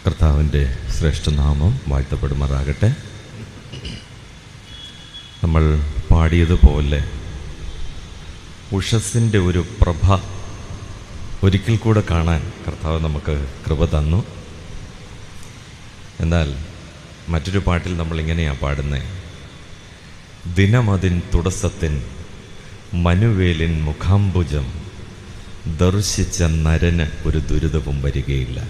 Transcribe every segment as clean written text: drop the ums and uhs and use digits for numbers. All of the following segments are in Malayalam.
കർത്താവിൻ്റെ ശ്രേഷ്ഠനാമം വാഴ്ത്തപ്പെടുമാറാകട്ടെ. നമ്മൾ പാടിയതുപോലെ ഉഷസ്സിൻ്റെ ഒരു പ്രഭ ഒരിക്കൽ കൂടെ കാണാൻ കർത്താവ് നമുക്ക് കൃപ തന്നു. എന്നാൽ മറ്റൊരു പാട്ടിൽ നമ്മളിങ്ങനെയാണ് പാടുന്നത്: ദിനമതിൻ തുടസത്തിൻ മനുവേലിൻ മുഖാംബുജം ദർശിച്ച നരന് ഒരു ദുരിതവും വരികയില്ല.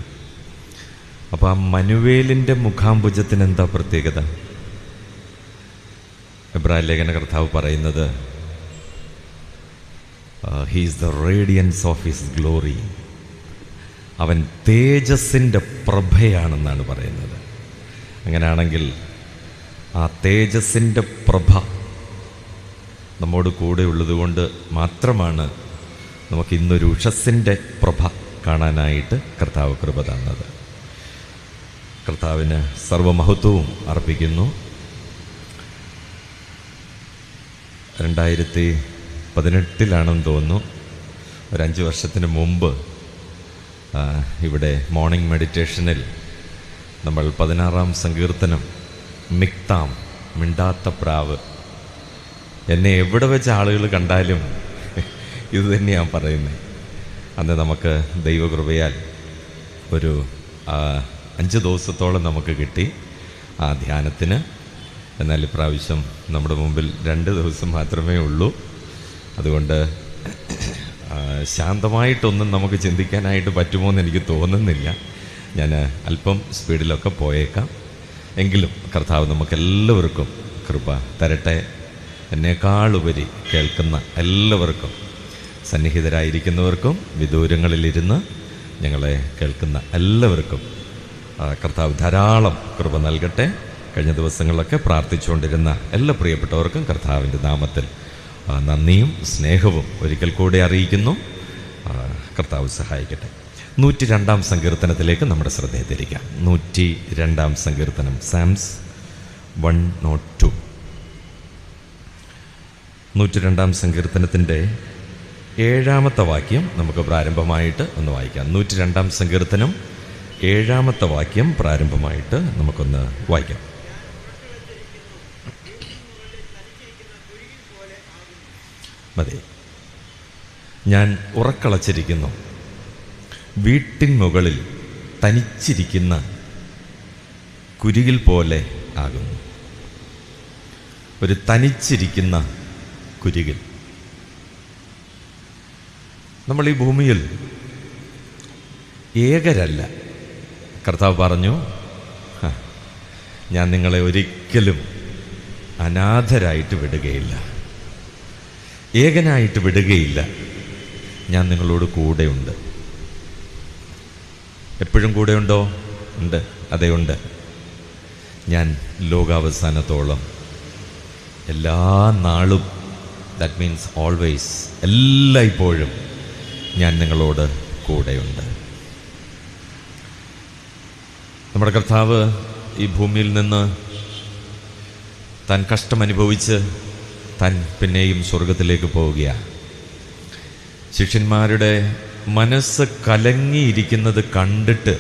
അപ്പോൾ ആ മനുവേലിൻ്റെ മുഖാംബുജത്തിന് എന്താ പ്രത്യേകത? എബ്രായ ലേഖന കർത്താവ് പറയുന്നത് he is the radiance of his glory. അവൻ തേജസ്സിൻ്റെ പ്രഭയാണെന്നാണ് പറയുന്നത്. അങ്ങനെയാണെങ്കിൽ ആ തേജസ്സിൻ്റെ പ്രഭ നമ്മോട് കൂടെ ഉള്ളതുകൊണ്ട് മാത്രമാണ് നമുക്ക് ഇന്നൊരു ഉഷസ്സിൻ്റെ പ്രഭ കാണാനായിട്ട് കർത്താവ് കൃപ തന്നത്. കർത്താവിന് സർവമഹത്വവും അർപ്പിക്കുന്നു. 2018 തോന്നുന്നു, ഒരു 5 വർഷത്തിന് മുമ്പ് ഇവിടെ മോർണിംഗ് മെഡിറ്റേഷനിൽ നമ്മൾ 16-ാം സങ്കീർത്തനം മിക്താം, മിണ്ടാത്ത പ്രാവ്, എന്നെ എവിടെ വെച്ച ആളുകൾ കണ്ടാലും ഇത് തന്നെയാണ് പറയുന്നത്. അന്ന് നമുക്ക് ദൈവകൃപയാൽ ഒരു 5 ദിവസത്തോളം നമുക്ക് കിട്ടി ആ ധ്യാനത്തിന്. എന്നാൽ ഇപ്രാവശ്യം നമ്മുടെ മുമ്പിൽ 2 ദിവസം മാത്രമേ ഉള്ളൂ. അതുകൊണ്ട് ശാന്തമായിട്ടൊന്നും നമുക്ക് ചിന്തിക്കാനായിട്ട് പറ്റുമോ എന്ന് എനിക്ക് തോന്നുന്നില്ല. ഞാൻ അല്പം സ്പീഡിലൊക്കെ പോയേക്കാം. എങ്കിലും കർത്താവ് നമുക്കെല്ലാവർക്കും കൃപ തരട്ടെ. എന്നേക്കാളുപരി കേൾക്കുന്ന എല്ലാവർക്കും, സന്നിഹിതരായിരിക്കുന്നവർക്കും വിദൂരങ്ങളിലിരുന്ന് ഞങ്ങളെ കേൾക്കുന്ന എല്ലാവർക്കും കർത്താവ് ധാരാളം കൃപ നൽകട്ടെ. കഴിഞ്ഞ ദിവസങ്ങളിലൊക്കെ പ്രാർത്ഥിച്ചുകൊണ്ടിരുന്ന എല്ലാ പ്രിയപ്പെട്ടവർക്കും കർത്താവിൻ്റെ നാമത്തിൽ നന്ദിയും സ്നേഹവും ഒരിക്കൽ കൂടെ അറിയിക്കുന്നു. കർത്താവ് സഹായിക്കട്ടെ. 102-ാം സങ്കീർത്തനത്തിലേക്ക് നമ്മുടെ ശ്രദ്ധയെ തിരിക്കാം. 102-ാം സങ്കീർത്തനം, സാംസ് 102. 102-ാം സങ്കീർത്തനത്തിൻ്റെ 7-ാമത്തെ വാക്യം നമുക്ക് പ്രാരംഭമായിട്ട് ഒന്ന് വായിക്കാം. 102-ാം സങ്കീർത്തനം 7-ാമത്തെ വാക്യം പ്രാരംഭമായിട്ട് നമുക്കൊന്ന് വായിക്കാം. മതി. ഞാൻ ഉറക്കളച്ചിരിക്കുന്നു, വീട്ടിൻ മുകളിൽ തനിച്ചിരിക്കുന്ന കുരുകിൽ പോലെ ആകുന്നു. ഒരു തനിച്ചിരിക്കുന്ന കുരുകിൽ. നമ്മൾ ഈ ഭൂമിയിൽ ഏകരല്ല. കർത്താവ് പറഞ്ഞു, ഞാൻ നിങ്ങളെ ഒരിക്കലും അനാഥരായിട്ട് വിടുകയില്ല, ഏകനായിട്ട് വിടുകയില്ല, ഞാൻ നിങ്ങളോട് കൂടെയുണ്ട്. എപ്പോഴും കൂടെയുണ്ടോ? ഉണ്ട്. അതേ, ഉണ്ട്. ഞാൻ ലോകാവസാനത്തോളം, എല്ലാ നാളും, ദാറ്റ് മീൻസ് ഓൾവേസ്, എല്ലായ്പ്പോഴും ഞാൻ നിങ്ങളോട് കൂടെയുണ്ട്. നമ്മുടെ കർത്താവ് ഈ ഭൂമിയിൽ നിന്ന് താൻ കഷ്ടമനുഭവിച്ച് താൻ പിന്നെയും സ്വർഗത്തിലേക്ക് പോവുകയാണ്. ശിഷ്യന്മാരുടെ മനസ്സ് കലങ്ങിയിരിക്കുന്നത് കണ്ടിട്ട്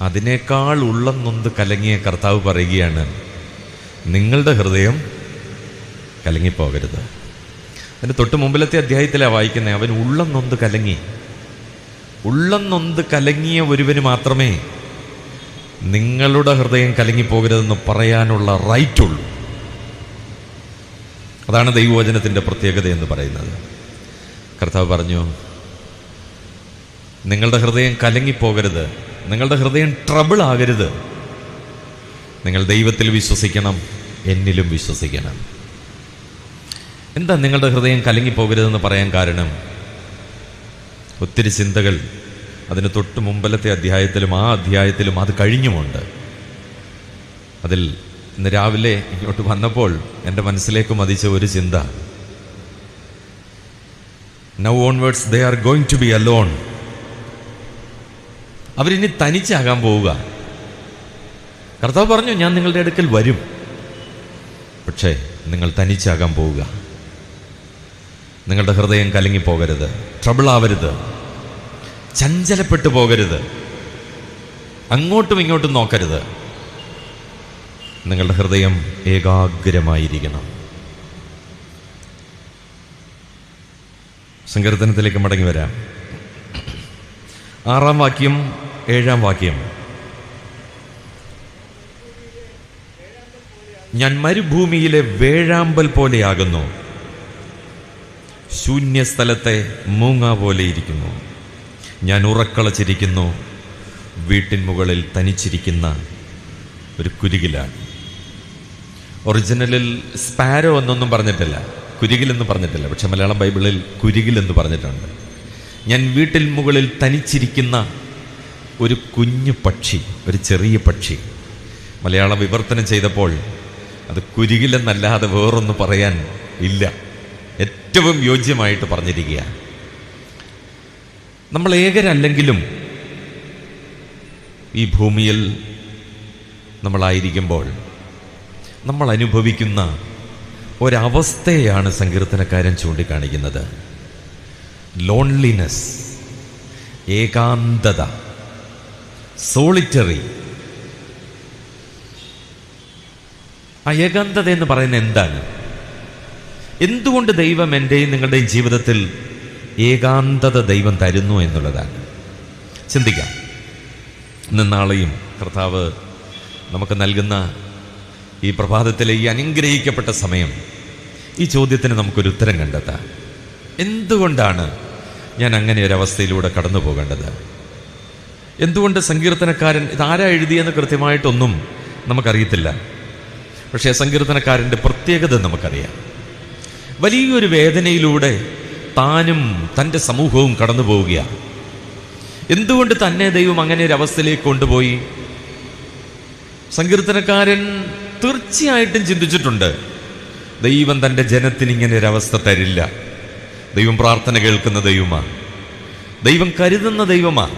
അതിനേക്കാൾ ഉള്ളം നൊന്ത് കലങ്ങിയ കർത്താവ് പറയുകയാണ്, നിങ്ങളുടെ ഹൃദയം കലങ്ങിപ്പോകരുത്. അതിന് തൊട്ട് മുമ്പിലത്തെ അധ്യായത്തിലാണ് വായിക്കുന്നത്. അവൻ ഉള്ളം നൊന്ത് കലങ്ങി. ഉള്ളം നൊന്ത് കലങ്ങിയ ഒരുവന് മാത്രമേ നിങ്ങളുടെ ഹൃദയം കലങ്ങിപ്പോകരുതെന്ന് പറയാനുള്ള റൈറ്റുള്ളൂ. അതാണ് ദൈവവചനത്തിൻ്റെ പ്രത്യേകത എന്ന് പറയുന്നത്. കർത്താവ് പറഞ്ഞു, നിങ്ങളുടെ ഹൃദയം കലങ്ങിപ്പോകരുത്, നിങ്ങളുടെ ഹൃദയം ട്രബിൾ ആകരുത്. നിങ്ങൾ ദൈവത്തിൽ വിശ്വസിക്കണം, എന്നിലും വിശ്വസിക്കണം. എന്താ നിങ്ങളുടെ ഹൃദയം കലങ്ങിപ്പോകരുതെന്ന് പറയാൻ കാരണം? ഒത്തിരി ചിന്തകൾ അതിന് തൊട്ട് മുമ്പലത്തെ അധ്യായത്തിലും ആ അധ്യായത്തിലും അത് കഴിഞ്ഞുമുണ്ട്. അതിൽ ഇന്ന് രാവിലെ ഇങ്ങോട്ട് വന്നപ്പോൾ എൻ്റെ മനസ്സിലേക്ക് മതിച്ച ഒരു ചിന്ത, now onwards they are going to be alone. അവരിനി തനിച്ചാകാൻ പോവുക. കർത്താവ് പറഞ്ഞു, ഞാൻ നിങ്ങളുടെ അടുക്കൽ വരും, പക്ഷേ നിങ്ങൾ തനിച്ചാകാൻ പോവുക. നിങ്ങളുടെ ഹൃദയം കലങ്ങിപ്പോകരുത്, ട്രബിൾ ആവരുത്, ചഞ്ചലപ്പെട്ടു പോകരുത്. അങ്ങോട്ടും ഇങ്ങോട്ടും നോക്കരുത്. നിങ്ങളുടെ ഹൃദയം ഏകാഗ്രമായിരിക്കണം. സങ്കീർത്തനത്തിലേക്ക് മടങ്ങി വരാം. 6-ാം വാക്യം, 7-ാം വാക്യം. ഞാൻ മരുഭൂമിയിലെ വേഴാമ്പൽ പോലെയാകുന്നു, ശൂന്യസ്ഥലത്തെ മൂങ്ങ പോലെ ഇരിക്കുന്നു. ഞാൻ ഉറക്കളച്ചിരിക്കുന്നു, വീട്ടിൻ മുകളിൽ തനിച്ചിരിക്കുന്ന ഒരു കുരുകിലാണ്. ഒറിജിനലിൽ സ്പാരോ എന്നൊന്നും പറഞ്ഞിട്ടില്ല, കുരുകിലെന്ന് പറഞ്ഞിട്ടില്ല. പക്ഷെ മലയാളം ബൈബിളിൽ കുരുകിലെന്ന് പറഞ്ഞിട്ടുണ്ട്. ഞാൻ വീട്ടിൽ മുകളിൽ തനിച്ചിരിക്കുന്ന ഒരു കുഞ്ഞു പക്ഷി, ഒരു ചെറിയ പക്ഷി. മലയാള വിവർത്തനം ചെയ്തപ്പോൾ അത് കുരുകിലെന്നല്ലാതെ വേറൊന്ന് പറയാൻ ഇല്ല. ഏറ്റവും യോജ്യമായിട്ട് പറഞ്ഞിരിക്കുക. നമ്മൾ ഏകരല്ലെങ്കിലും ഈ ഭൂമിയിൽ നമ്മളായിരിക്കുമ്പോൾ നമ്മൾ അനുഭവിക്കുന്ന ഒരവസ്ഥയാണ് സങ്കീർത്തനക്കാരൻ ചൂണ്ടിക്കാണിക്കുന്നത്. ലോൺലിനെസ്, ഏകാന്തത, സോളിറ്ററി. ആ ഏകാന്തത എന്ന് പറയുന്നത് എന്താണ്? എന്തുകൊണ്ട് ദൈവം എൻ്റെയും നിങ്ങളുടെയും ജീവിതത്തിൽ ഏകാന്തത ദൈവം തരുന്നു എന്നുള്ളതാണ്. ചിന്തിക്കാം. ഇന്നും നാളെയും കർത്താവ് നമുക്ക് നൽകുന്ന ഈ പ്രഭാതത്തിലെ ഈ അനുഗ്രഹിക്കപ്പെട്ട സമയം, ഈ ചോദ്യത്തിന് നമുക്കൊരു ഉത്തരം കണ്ടെത്താം. എന്തുകൊണ്ടാണ് ഞാൻ അങ്ങനെ ഒരവസ്ഥയിലൂടെ കടന്നു പോകേണ്ടത്? എന്തുകൊണ്ട് സങ്കീർത്തനക്കാരൻ ഇതാരാ എഴുതിയെന്ന് കൃത്യമായിട്ടൊന്നും നമുക്കറിയത്തില്ല. പക്ഷേ സങ്കീർത്തനക്കാരൻ്റെ പ്രത്യേകത നമുക്കറിയാം. വലിയൊരു വേദനയിലൂടെ താനും തൻ്റെ സമൂഹവും കടന്നു പോവുകയാണ്. എന്തുകൊണ്ട് തന്നെ ദൈവം അങ്ങനെ ഒരു അവസ്ഥയിലേക്ക് കൊണ്ടുപോയി? സങ്കീർത്തനക്കാരൻ തീർച്ചയായിട്ടും ചിന്തിച്ചിട്ടുണ്ട്, ദൈവം തൻ്റെ ജനത്തിന് ഇങ്ങനെ ഒരവസ്ഥ തരില്ല. ദൈവം പ്രാർത്ഥന കേൾക്കുന്ന ദൈവമാണ്, ദൈവം കരുതുന്ന ദൈവമാണ്,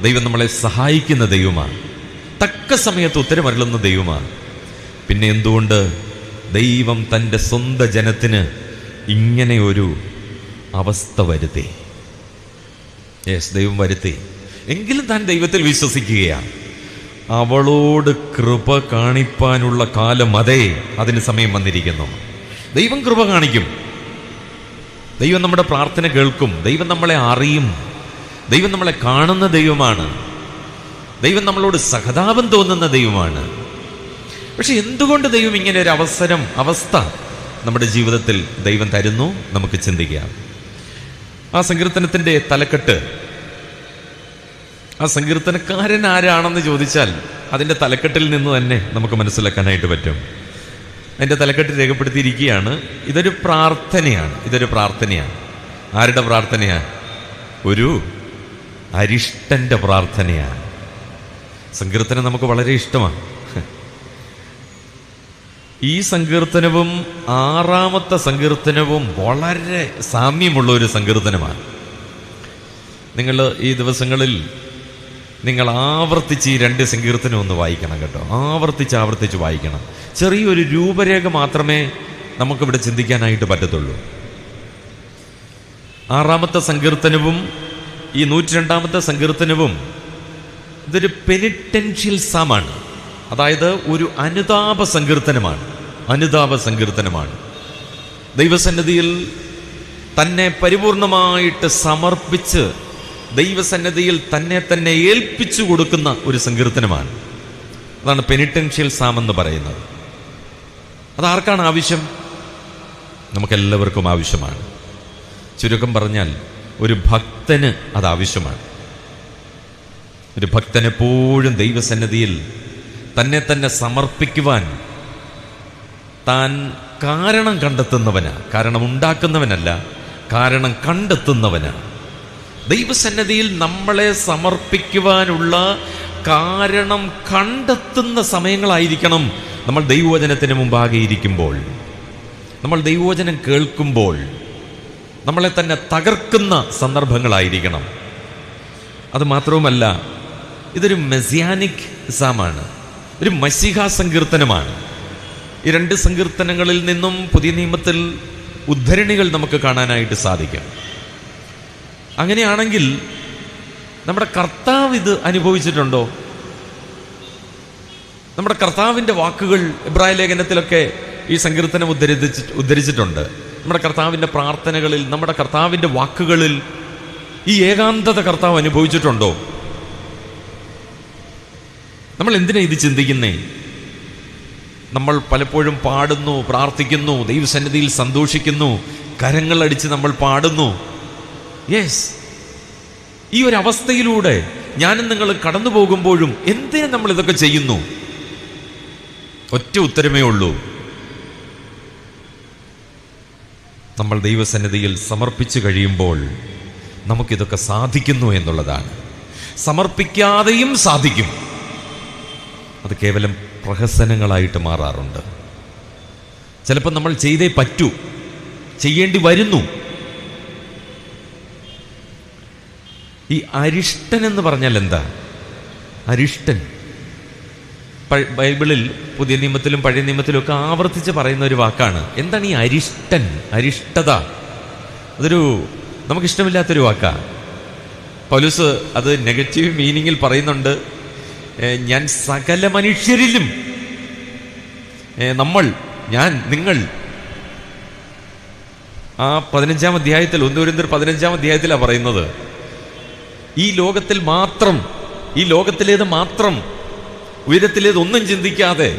ദൈവം നമ്മളെ സഹായിക്കുന്ന ദൈവമാണ്, തക്ക സമയത്ത് ഉത്തരമരുളുന്ന ദൈവമാണ്. പിന്നെ എന്തുകൊണ്ട് ദൈവം തൻ്റെ സ്വന്തം ജനത്തിന് ഇങ്ങനെ ഒരു അവസ്ഥ വരുത്തി? ദൈവം വരുത്തി. എങ്കിലും താൻ ദൈവത്തിൽ വിശ്വസിക്കുകയാണ്. അവളോട് കൃപ കാണിപ്പാനുള്ള കാലം, അതേ അതിന് സമയം വന്നിരിക്കുന്നു. ദൈവം കൃപ കാണിക്കും. ദൈവം നമ്മുടെ പ്രാർത്ഥന കേൾക്കും. ദൈവം നമ്മളെ അറിയും. ദൈവം നമ്മളെ കാണുന്ന ദൈവമാണ്. ദൈവം നമ്മളോട് സഹതാപം തോന്നുന്ന ദൈവമാണ്. പക്ഷെ എന്തുകൊണ്ട് ദൈവം ഇങ്ങനെ ഒരു അവസ്ഥ നമ്മുടെ ജീവിതത്തിൽ ദൈവം തരുന്നു? നമുക്ക് ചിന്തിക്കാം. ആ സങ്കീർത്തനത്തിൻ്റെ തലക്കെട്ട്, ആ സങ്കീർത്തനക്കാരൻ ആരാണെന്ന് ചോദിച്ചാൽ അതിൻ്റെ തലക്കെട്ടിൽ നിന്ന് തന്നെ നമുക്ക് മനസ്സിലാക്കാനായിട്ട് പറ്റും. അതിൻ്റെ തലക്കെട്ട് രേഖപ്പെടുത്തിയിരിക്കുകയാണ്. ഇതൊരു പ്രാർത്ഥനയാണ്. ആരുടെ പ്രാർത്ഥനയാണ്? ഒരു അരിഷ്ടൻ്റെ പ്രാർത്ഥനയാണ്. സങ്കീർത്തനം നമുക്ക് വളരെ ഇഷ്ടമാണ്. ഈ സങ്കീർത്തനവും 6-ാമത്തെ സങ്കീർത്തനവും വളരെ സാമ്യമുള്ള ഒരു സങ്കീർത്തനമാണ്. നിങ്ങൾ ഈ ദിവസങ്ങളിൽ നിങ്ങൾ ആവർത്തിച്ച് ഈ 2 സങ്കീർത്തനം ഒന്ന് വായിക്കണം കേട്ടോ. ആവർത്തിച്ച് വായിക്കണം. ചെറിയൊരു രൂപരേഖ മാത്രമേ നമുക്കിവിടെ ചിന്തിക്കാനായിട്ട് പറ്റത്തുള്ളൂ. 6-ാമത്തെ സങ്കീർത്തനവും ഈ 102-ാമത്തെ സങ്കീർത്തനവും ഇതൊരു പെനിറ്റൻഷ്യൽ സാമാണ്. അതായത് ഒരു അനുതാപ സങ്കീർത്തനമാണ്. ദൈവസന്നിധിയിൽ തന്നെ പരിപൂർണമായിട്ട് സമർപ്പിച്ച് ദൈവസന്നിധിയിൽ തന്നെ ഏൽപ്പിച്ചു കൊടുക്കുന്ന ഒരു സങ്കീർത്തനമാണ്. അതാണ് പെനിറ്റൻഷ്യൽ സാം എന്ന് പറയുന്നത്. അതാർക്കാണ് ആവശ്യം? നമുക്കെല്ലാവർക്കും ആവശ്യമാണ്. ചുരുക്കം പറഞ്ഞാൽ ഒരു ഭക്തന് അത് ആവശ്യമാണ്. ഒരു ഭക്തൻ എപ്പോഴും ദൈവസന്നിധിയിൽ തന്നെ സമർപ്പിക്കുവാൻ താൻ കാരണം കണ്ടെത്തുന്നവനാ. കാരണം ഉണ്ടാക്കുന്നവനല്ല, കാരണം കണ്ടെത്തുന്നവനാ. ദൈവസന്നിധിയിൽ നമ്മളെ സമർപ്പിക്കുവാനുള്ള കാരണം കണ്ടെത്തുന്ന സമയങ്ങളായിരിക്കണം നമ്മൾ ദൈവവചനത്തിന് മുമ്പാകെ ഇരിക്കുമ്പോൾ, നമ്മൾ ദൈവവചനം കേൾക്കുമ്പോൾ നമ്മളെ തന്നെ തകർക്കുന്ന സന്ദർഭങ്ങളായിരിക്കണം. അത് മാത്രവുമല്ല, ഇതൊരു മെസിയാനിക് സാമാണ്, ഒരു മശീഹ സങ്കീർത്തനമാണ്. ഈ 2 സങ്കീർത്തനങ്ങളിൽ നിന്നും പുതിയ നിയമത്തിൽ ഉദ്ധരണികൾ നമുക്ക് കാണാനായിട്ട് സാധിക്കും. അങ്ങനെയാണെങ്കിൽ നമ്മുടെ കർത്താവ് ഇത് അനുഭവിച്ചിട്ടുണ്ടോ? നമ്മുടെ കർത്താവിൻ്റെ വാക്കുകൾ എബ്രായ ലേഖനത്തിലൊക്കെ ഈ സങ്കീർത്തനം ഉദ്ധരിച്ചിട്ടുണ്ട്. നമ്മുടെ കർത്താവിൻ്റെ പ്രാർത്ഥനകളിൽ, നമ്മുടെ കർത്താവിൻ്റെ വാക്കുകളിൽ ഈ ഏകാന്തത കർത്താവ് അനുഭവിച്ചിട്ടുണ്ടോ? നമ്മൾ എന്തിനാ ഇത് ചിന്തിക്കുന്നേ? നമ്മൾ പലപ്പോഴും പാടുന്നു, പ്രാർത്ഥിക്കുന്നു, ദൈവസന്നിധിയിൽ സന്തോഷിക്കുന്നു, കരങ്ങളടിച്ച് നമ്മൾ പാടുന്നു. യെസ്, ഈ ഒരു അവസ്ഥയിലൂടെ ഞാനും നിങ്ങൾ കടന്നു പോകുമ്പോഴും എന്തിനാ നമ്മൾ ഇതൊക്കെ ചെയ്യുന്നു? ഒറ്റ ഉത്തരമേ ഉള്ളൂ. നമ്മൾ ദൈവസന്നിധിയിൽ സമർപ്പിച്ചു കഴിയുമ്പോൾ നമുക്കിതൊക്കെ സാധിക്കുന്നു എന്നുള്ളതാണ്. സമർപ്പിക്കാതെയും സാധിക്കും. അത് കേവലം പ്രഹസനങ്ങളായിട്ട് മാറാറുണ്ട്. ചിലപ്പോൾ നമ്മൾ ചെയ്തേ പറ്റൂ, ചെയ്യേണ്ടി വരുന്നു. ഈ അരിഷ്ടൻ എന്ന് പറഞ്ഞാൽ എന്താ? അരിഷ്ടൻ ബൈബിളിൽ പുതിയ നിയമത്തിലും പഴയ നിയമത്തിലും ഒക്കെ ആവർത്തിച്ച് പറയുന്ന ഒരു വാക്കാണ്. എന്താണ് ഈ അരിഷ്ടൻ? അരിഷ്ടത അതൊരു നമുക്കിഷ്ടമില്ലാത്തൊരു വാക്കാണ്. പൗലോസ് അത് നെഗറ്റീവ് മീനിങ്ങിൽ പറയുന്നുണ്ട്. ഞാൻ സകല മനുഷ്യരിലും, നമ്മൾ, ഞാൻ, നിങ്ങൾ. ആ 15-ാം അധ്യായത്തിൽ, 1 കൊരിന്ത്യർ 15-ാം അധ്യായത്തിലാണ് പറയുന്നത്. ഈ ലോകത്തിൽ മാത്രം, ഈ ലോകത്തിലേത് മാത്രം, ഉയരത്തിലേതൊന്നും ചിന്തിക്കാതെ.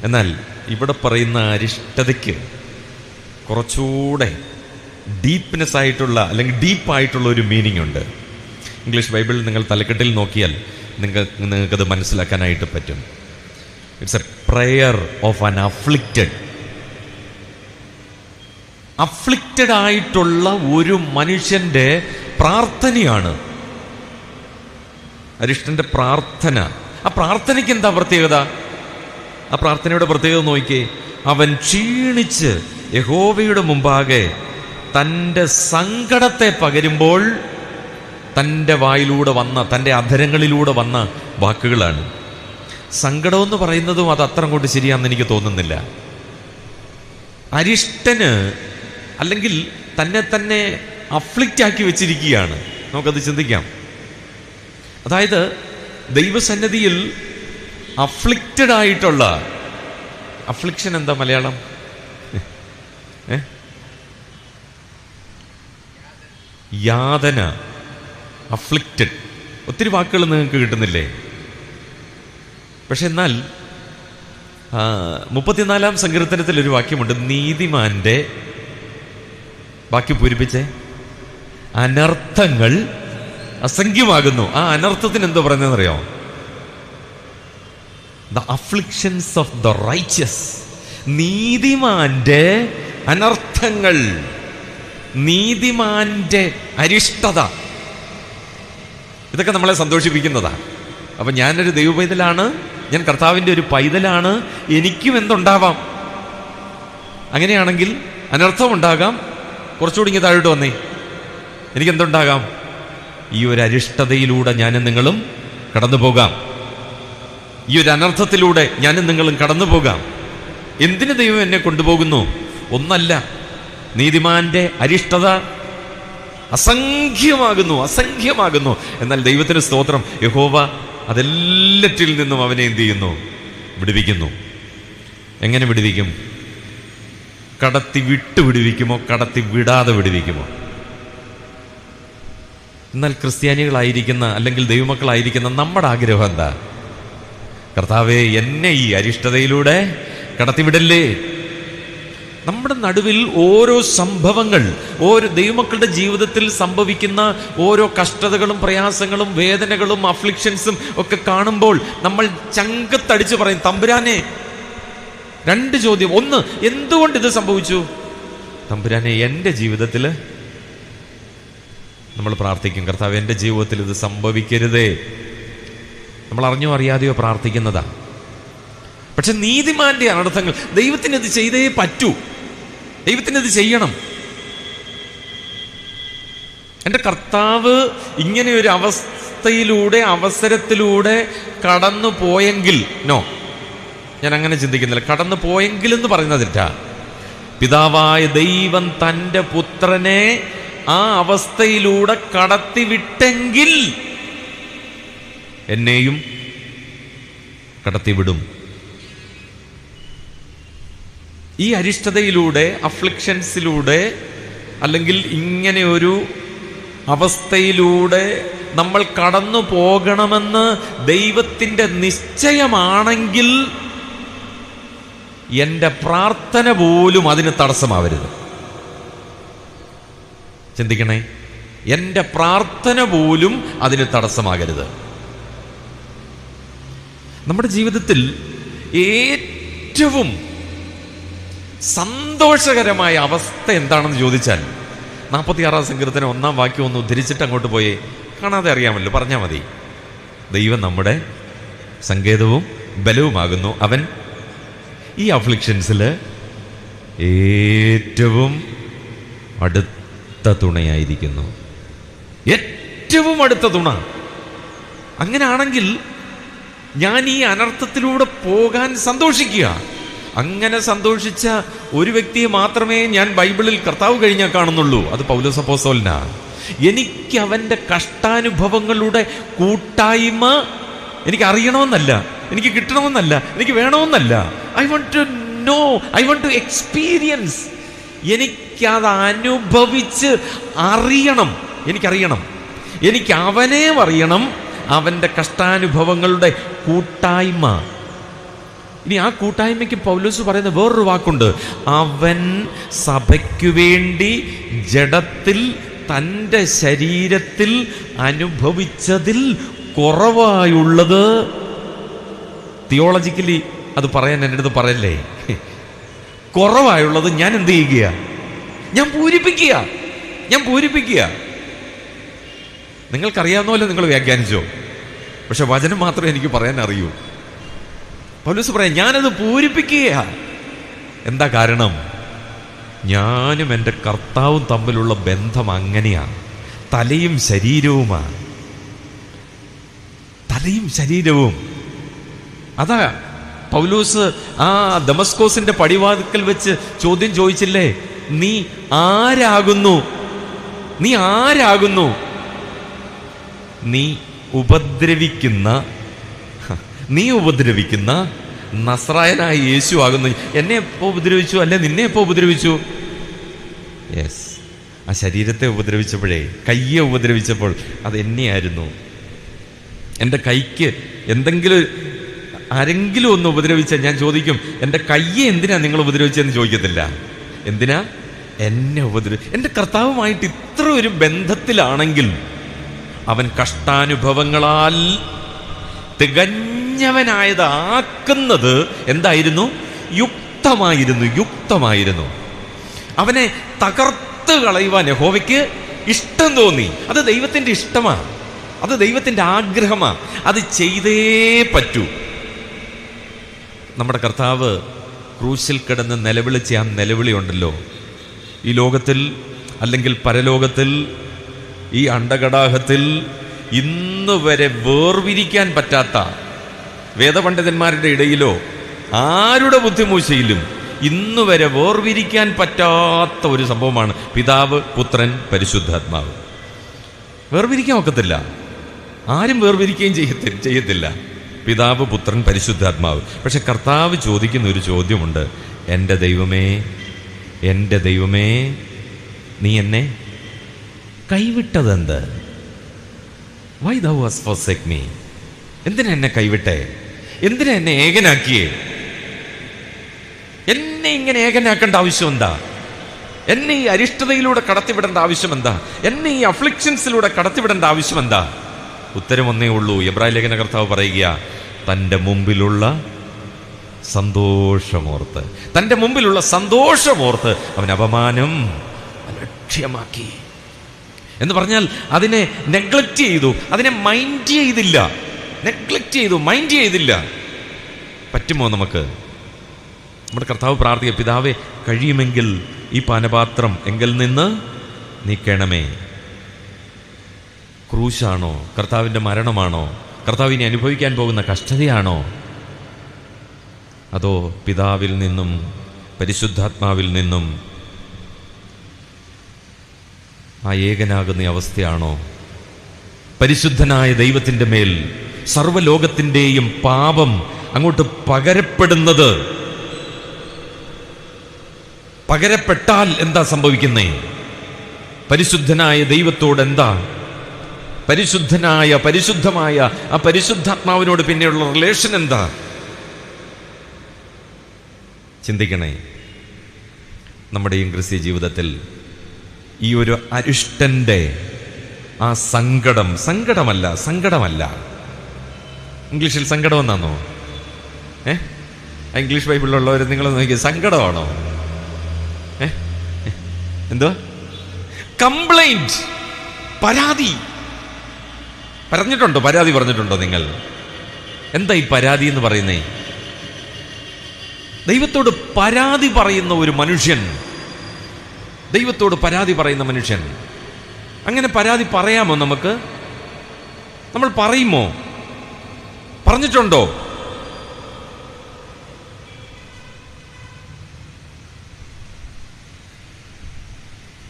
എന്നാൽ ഇവിടെ പറയുന്ന അരിഷ്ടതയ്ക്ക് കുറച്ചുകൂടെ ഡീപ്നെസ് ആയിട്ടുള്ള, അല്ലെങ്കിൽ ഡീപ്പായിട്ടുള്ള ഒരു മീനിങ് ഉണ്ട്. ഇംഗ്ലീഷ് ബൈബിളിൽ നിങ്ങൾ തലക്കെട്ടിൽ നോക്കിയാൽ നിങ്ങൾക്കത് മനസ്സിലാക്കാനായിട്ട് പറ്റും. It's a prayer of an afflicted. Afflicted ആയിട്ടുള്ള ഒരു മനുഷ്യന്റെ പ്രാർത്ഥനയാണ് അരിഷ്ടന്റെ പ്രാർത്ഥന. ആ പ്രാർത്ഥനയ്ക്ക് എന്താ പ്രത്യേകത? ആ പ്രാർത്ഥനയുടെ പ്രത്യേകത നോക്കിയേ. അവൻ ക്ഷീണിച്ച് യഹോവയുടെ മുമ്പാകെ തൻ്റെ സങ്കടത്തെ പകരുമ്പോൾ തൻ്റെ വായിലൂടെ വന്ന, തൻ്റെ അധരങ്ങളിലൂടെ വന്ന വാക്കുകളാണ്. സങ്കടമെന്ന് പറയുന്നതും അത് അത്ര കൊണ്ട് ശരിയാണെന്ന് എനിക്ക് തോന്നുന്നില്ല. അരിഷ്ടന്, അല്ലെങ്കിൽ തന്നെ അഫ്ലിക്റ്റ് ആക്കി വെച്ചിരിക്കുകയാണ്. നമുക്കത് ചിന്തിക്കാം. അതായത് ദൈവസന്നിധിയിൽ അഫ്ലിക്റ്റഡ് ആയിട്ടുള്ള, അഫ്ലിക്ഷൻ എന്താ മലയാളം? യാതന, അഫ്ലിക്റ്റഡ്. ഒത്തിരി വാക്കുകൾ നിങ്ങൾക്ക് കിട്ടുന്നില്ലേ? പക്ഷെ എന്നാൽ 34-ാം സങ്കീർത്തനത്തിൽ ഒരു വാക്യമുണ്ട്. നീതിമാന്റെ, ബാക്കി പൂരിപ്പിച്ചേ, അനർത്ഥങ്ങൾ അസംഖ്യമാകുന്നു. ആ അനർത്ഥത്തിന് എന്തോ പറഞ്ഞതെന്നറിയോ? The afflictions of the righteous. നീതിമാന്റെ അനർത്ഥങ്ങൾ, നീതിമാന്റെ അരിഷ്ടത, ഇതൊക്കെ നമ്മളെ സന്തോഷിപ്പിക്കുന്നതാ. അപ്പം ഞാനൊരു ദൈവ പൈതലാണ്, ഞാൻ കർത്താവിൻ്റെ ഒരു പൈതലാണ്, എനിക്കും എന്തുണ്ടാവാം? അങ്ങനെയാണെങ്കിൽ അനർത്ഥമുണ്ടാകാം. കുറച്ചുകൂടി ഇങ്ങനെ താഴോട്ട് വന്നേ. എനിക്കെന്തുണ്ടാകാം? ഈ ഒരു അരിഷ്ടതയിലൂടെ ഞാനും നിങ്ങളും കടന്നു പോകാം. ഈ ഒരു അനർത്ഥത്തിലൂടെ ഞാനും നിങ്ങളും കടന്നു പോകാം. എന്തിന് ദൈവം എന്നെ കൊണ്ടുപോകുന്നു? ഒന്നല്ല, നീതിമാന്റെ അരിഷ്ടത അസംഖ്യമാകുന്നു, അസംഖ്യമാകുന്നു. എന്നാൽ ദൈവത്തിന് സ്തോത്രം, യഹോവ അതെല്ലാറ്റിൽ നിന്നും അവനെ എന്ത് ചെയ്യുന്നു? വിടുവിക്കുന്നു. എങ്ങനെ വിടുവിക്കും? കടത്തി വിട്ട് വിടുവിക്കുമോ? കടത്തി വിടാതെ വിടുവിക്കുമോ? എന്നാൽ ക്രിസ്ത്യാനികളായിരിക്കുന്ന, അല്ലെങ്കിൽ ദൈവമക്കളായിരിക്കുന്ന നമ്മുടെ ആഗ്രഹം എന്താ? കർത്താവേ, എന്നെ ഈ അരിഷ്ടതയിലൂടെ കടത്തിവിടല്ലേ. നമ്മുടെ നടുവിൽ ഓരോ സംഭവങ്ങൾ, ഓരോ ദൈവമക്കളുടെ ജീവിതത്തിൽ സംഭവിക്കുന്ന ഓരോ കഷ്ടതകളും പ്രയാസങ്ങളും വേദനകളും അഫ്ലിക്ഷൻസും ഒക്കെ കാണുമ്പോൾ നമ്മൾ ചങ്കത്തടിച്ച് പറയും, തമ്പുരാനെ. 2 ചോദ്യം. ഒന്ന്, എന്തുകൊണ്ട് ഇത് സംഭവിച്ചു? തമ്പുരാനെ, എൻ്റെ ജീവിതത്തിൽ. നമ്മൾ പ്രാർത്ഥിക്കും, കർത്താവ് എൻ്റെ ജീവിതത്തിൽ ഇത് സംഭവിക്കരുതേ. നമ്മൾ അറിഞ്ഞോ അറിയാതെയോ പ്രാർത്ഥിക്കുന്നതാ. പക്ഷെ നീതിമാന്റെ അനർത്ഥങ്ങൾ, ദൈവത്തിന് ഇത് ചെയ്തേ പറ്റൂ, ദൈവത്തിന് ഇത് ചെയ്യണം. എൻ്റെ കർത്താവ് ഇങ്ങനെ ഒരു അവസ്ഥയിലൂടെ, അവസരത്തിലൂടെ കടന്നു പോയെങ്കിൽ, നോ, ഞാൻ അങ്ങനെ ചിന്തിക്കുന്നില്ല. കടന്നു പോയെങ്കിൽ എന്ന് പറയുന്നത് തെറ്റാ. പിതാവായ ദൈവം തൻ്റെ പുത്രനെ ആ അവസ്ഥയിലൂടെ കടത്തിവിട്ടെങ്കിൽ എന്നെയും കടത്തിവിടും. ഈ അരിഷ്ടതയിലൂടെ, അഫ്ലിക്ഷൻസിലൂടെ, അല്ലെങ്കിൽ ഇങ്ങനെ ഒരു അവസ്ഥയിലൂടെ നമ്മൾ കടന്നു പോകണമെന്ന് ദൈവത്തിൻ്റെ നിശ്ചയമാണെങ്കിൽ എൻ്റെ പ്രാർത്ഥന പോലും അതിന് തടസ്സമാവരുത്. ചിന്തിക്കണേ, എൻ്റെ പ്രാർത്ഥന പോലും അതിന് തടസ്സമാകരുത്. നമ്മുടെ ജീവിതത്തിൽ ഏറ്റവും സന്തോഷകരമായ അവസ്ഥ എന്താണെന്ന് ചോദിച്ചാൽ 46-ാം സങ്കീർത്തനം 1-ാം വാക്യം ഒന്ന് ഉദ്ധരിച്ചിട്ട് അങ്ങോട്ട് പോയേ. കാണാതെ അറിയാമല്ലോ, പറഞ്ഞാൽ മതി. ദൈവം നമ്മുടെ സങ്കേതവും ബലവുമാകുന്നു. അവൻ ഈ അഫ്ലിക്ഷൻസിൽ ഏറ്റവും അടുത്ത തുണയായിരിക്കുന്നു. ഏറ്റവും അടുത്ത തുണ. അങ്ങനെയാണെങ്കിൽ ഞാൻ ഈ അനർത്ഥത്തിലൂടെ പോകാൻ സന്തോഷിക്കുക. അങ്ങനെ സന്തോഷിച്ച ഒരു വ്യക്തിയെ മാത്രമേ ഞാൻ ബൈബിളിൽ കർത്താവ് കഴിഞ്ഞാൽ കാണുന്നുള്ളൂ. അത് പൗലോസ് അപ്പോസ്തലനാ. എനിക്ക് അവൻ്റെ കഷ്ടാനുഭവങ്ങളുടെ കൂട്ടായ്മ എനിക്ക് അറിയണമെന്നല്ല, എനിക്ക് കിട്ടണമെന്നല്ല, എനിക്ക് വേണമെന്നല്ല. I want to know, I want to experience. എനിക്കത് അനുഭവിച്ച് അറിയണം. എനിക്കറിയണം, എനിക്ക് അവനെ അറിയണം, അവൻ്റെ കഷ്ടാനുഭവങ്ങളുടെ കൂട്ടായ്മ. ഇനി ആ കൂട്ടായ്മയ്ക്ക് പൗലോസ് പറയുന്ന വേറൊരു വാക്കുണ്ട്. അവൻ സഭയ്ക്കു വേണ്ടി ജഡത്തിൽ തൻ്റെ ശരീരത്തിൽ അനുഭവിച്ചതിൽ കുറവായുള്ളത്. തിയോളജിക്കലി അത് പറയാൻ എൻ്റെ അടുത്ത് പറയല്ലേ. കുറവായുള്ളത് ഞാൻ എന്ത് ചെയ്യുക? ഞാൻ പൂരിപ്പിക്കുക. നിങ്ങൾക്കറിയാവുന്നല്ലോ, നിങ്ങൾ വ്യാഖ്യാനിച്ചോ. പക്ഷെ വചനം മാത്രമേ എനിക്ക് പറയാൻ അറിയൂ. പൗലോസ് പറയാം, ഞാനത് പൂരിപ്പിക്കുക. എന്താ കാരണം? ഞാനും എൻ്റെ കർത്താവും തമ്മിലുള്ള ബന്ധം അങ്ങനെയാണ്. തലയും ശരീരവുമാണ്. അതാ പൗലോസ് ആ ദമസ്കോസിന്റെ പടിവാതിക്കൽ വെച്ച് ചോദ്യം ചോദിച്ചില്ലേ, നീ ആരാകുന്നു? നീ ഉപദ്രവിക്കുന്ന നസ്രായനായ യേശു ആകുന്നു. എന്നെ എപ്പോ ഉപദ്രവിച്ചു? അല്ലെ നിന്നെ എപ്പോ ഉപദ്രവിച്ചു? യെസ്, ആ ശരീരത്തെ ഉപദ്രവിച്ചപ്പോഴേ, കയ്യെ ഉപദ്രവിച്ചപ്പോൾ അത് എന്നെയായിരുന്നു. എൻ്റെ കൈക്ക് ആരെങ്കിലും ഒന്ന് ഉപദ്രവിച്ചാൽ ഞാൻ ചോദിക്കും, എൻ്റെ കയ്യെ എന്തിനാ നിങ്ങൾ ഉപദ്രവിച്ചതെന്ന് ചോദിക്കത്തില്ല. എന്തിനാ എന്നെ എൻ്റെ കർത്താവുമായിട്ട് ഇത്ര ഒരു ബന്ധത്തിലാണെങ്കിൽ അവൻ കഷ്ടാനുഭവങ്ങളാൽ തികഞ്ഞവനായതാക്കുന്നത് എന്തായിരുന്നു? യുക്തമായിരുന്നു. അവനെ തകർത്ത് കളയുവാൻ യഹോവയ്ക്ക് ഇഷ്ടം തോന്നി. അത് ദൈവത്തിൻ്റെ ഇഷ്ടമാണ്, അത് ദൈവത്തിൻ്റെ ആഗ്രഹമാണ്. അത് ചെയ്തേ പറ്റൂ. നമ്മുടെ കർത്താവ് ക്രൂശിൽ കിടന്ന് നിലവിളിച്ച ആ നിലവിളി ഉണ്ടല്ലോ, ഈ ലോകത്തിൽ അല്ലെങ്കിൽ പരലോകത്തിൽ, ഈ അണ്ടകടാഹത്തിൽ ഇന്ന് വരെ വേർവിരിക്കാൻ പറ്റാത്ത, വേദപണ്ഡിതന്മാരുടെ ഇടയിലോ ആരുടെ ബുദ്ധിമൂശയിലും ഇന്ന് വരെ വേർവിരിക്കാൻ പറ്റാത്ത ഒരു സംഭവമാണ് പിതാവ്, പുത്രൻ, പരിശുദ്ധാത്മാവ്. വേർവിരിക്കാൻ ഒക്കത്തില്ല, ആരും വേർവിരിക്കുകയും ചെയ്യത്തില്ല. പിതാവ്, പുത്രൻ, പരിശുദ്ധാത്മാവ്. പക്ഷെ കർത്താവ് ചോദിക്കുന്ന ഒരു ചോദ്യമുണ്ട്. എൻ്റെ ദൈവമേ, നീ എന്നെ കൈവിട്ടതെന്ത്? Why thou hast forsaken me? എന്തിനാ എന്നെ കൈവിട്ടേ? എന്തിനാ എന്നെ ഏകനാക്കിയേ? എന്നെ ഇങ്ങനെ ഏകനാക്കേണ്ട ആവശ്യം എന്താ? എന്നെ ഈ അരിഷ്ടതയിലൂടെ കടത്തിവിടേണ്ട ആവശ്യം എന്താ? എന്നെ ഈ അഫ്ലിക്ഷൻസിലൂടെ കടത്തിവിടേണ്ട ആവശ്യം എന്താ? ഉത്തരം ഒന്നേ ഉള്ളൂ. എബ്രായ ലേഖന കർത്താവ് പറയുക, തൻ്റെ മുമ്പിലുള്ള സന്തോഷമോർത്ത് അവൻ അപമാനം അലക്ഷ്യമാക്കി എന്ന് പറഞ്ഞാൽ അതിനെ നെഗ്ലക്റ്റ് ചെയ്തു, അതിനെ മൈൻഡ് ചെയ്തില്ല. പറ്റുമോ നമുക്ക്? നമ്മുടെ കർത്താവ് പ്രാർത്ഥിക്കുക, പിതാവേ, കഴിയുമെങ്കിൽ ഈ പാനപാത്രം എങ്കിൽ നിന്ന് നീക്കണമേ. ക്രൂശാണോ? കർത്താവിൻ്റെ മരണമാണോ? കർത്താവിനെ അനുഭവിക്കാൻ പോകുന്ന കഷ്ടതയാണോ? അതോ പിതാവിൽ നിന്നും പരിശുദ്ധാത്മാവിൽ നിന്നും ആ ഏകനാകുന്ന അവസ്ഥയാണോ? പരിശുദ്ധനായ ദൈവത്തിൻ്റെ മേൽ സർവ്വലോകത്തിൻ്റെയും പാപം അങ്ങോട്ട് പകരപ്പെടുന്നത്. പകരപ്പെട്ടാൽ എന്താ സംഭവിക്കുന്നേ? പരിശുദ്ധനായ ദൈവത്തോട് എന്താ, പരിശുദ്ധമായ ആ പരിശുദ്ധാത്മാവിനോട് പിന്നെയുള്ള റിലേഷൻ എന്താ? ചിന്തിക്കണേ. നമ്മുടെയും ക്രിസ്തീയ ജീവിതത്തിൽ ഈ ഒരു അരിഷ്ടന്റെ ആ സങ്കടമല്ല. ഇംഗ്ലീഷിൽ സങ്കടം എന്നാണോ? ഇംഗ്ലീഷ് ബൈബിളിലുള്ളവർ നിങ്ങൾ നോക്കി, സങ്കടമാണോ? എന്തോ കംപ്ലൈന്റ്, പരാതി പറഞ്ഞിട്ടുണ്ടോ നിങ്ങൾ? എന്താ ഈ പരാതി എന്ന് പറയുന്നേ? ദൈവത്തോട് പരാതി പറയുന്ന ഒരു മനുഷ്യൻ, അങ്ങനെ പരാതി പറയാമോ നമുക്ക്? നമ്മൾ പറയുമോ? പറഞ്ഞിട്ടുണ്ടോ?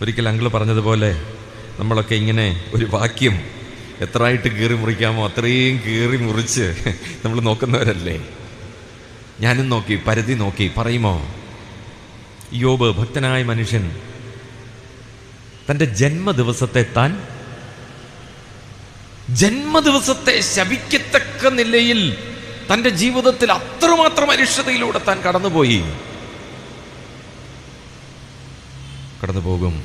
ഒരിക്കൽ അങ്കിള് പറഞ്ഞതുപോലെ നമ്മളൊക്കെ ഇങ്ങനെ ഒരു വാക്യം എത്രയായിട്ട് കീറി മുറിക്കാമോ അത്രയും കീറി മുറിച്ച് നമ്മൾ നോക്കുന്നവരല്ലേ. ഞാനും നോക്കി, പരിധി നോക്കി പറയുമോ? യോബ്, ഭക്തനായ മനുഷ്യൻ, തൻ്റെ ജന്മദിവസത്തെ ശപിക്കത്തക്ക നിലയിൽ തൻ്റെ ജീവിതത്തിൽ അത്രമാത്രം അരിഷ്ടതയിലൂടെ താൻ കടന്നുപോകും.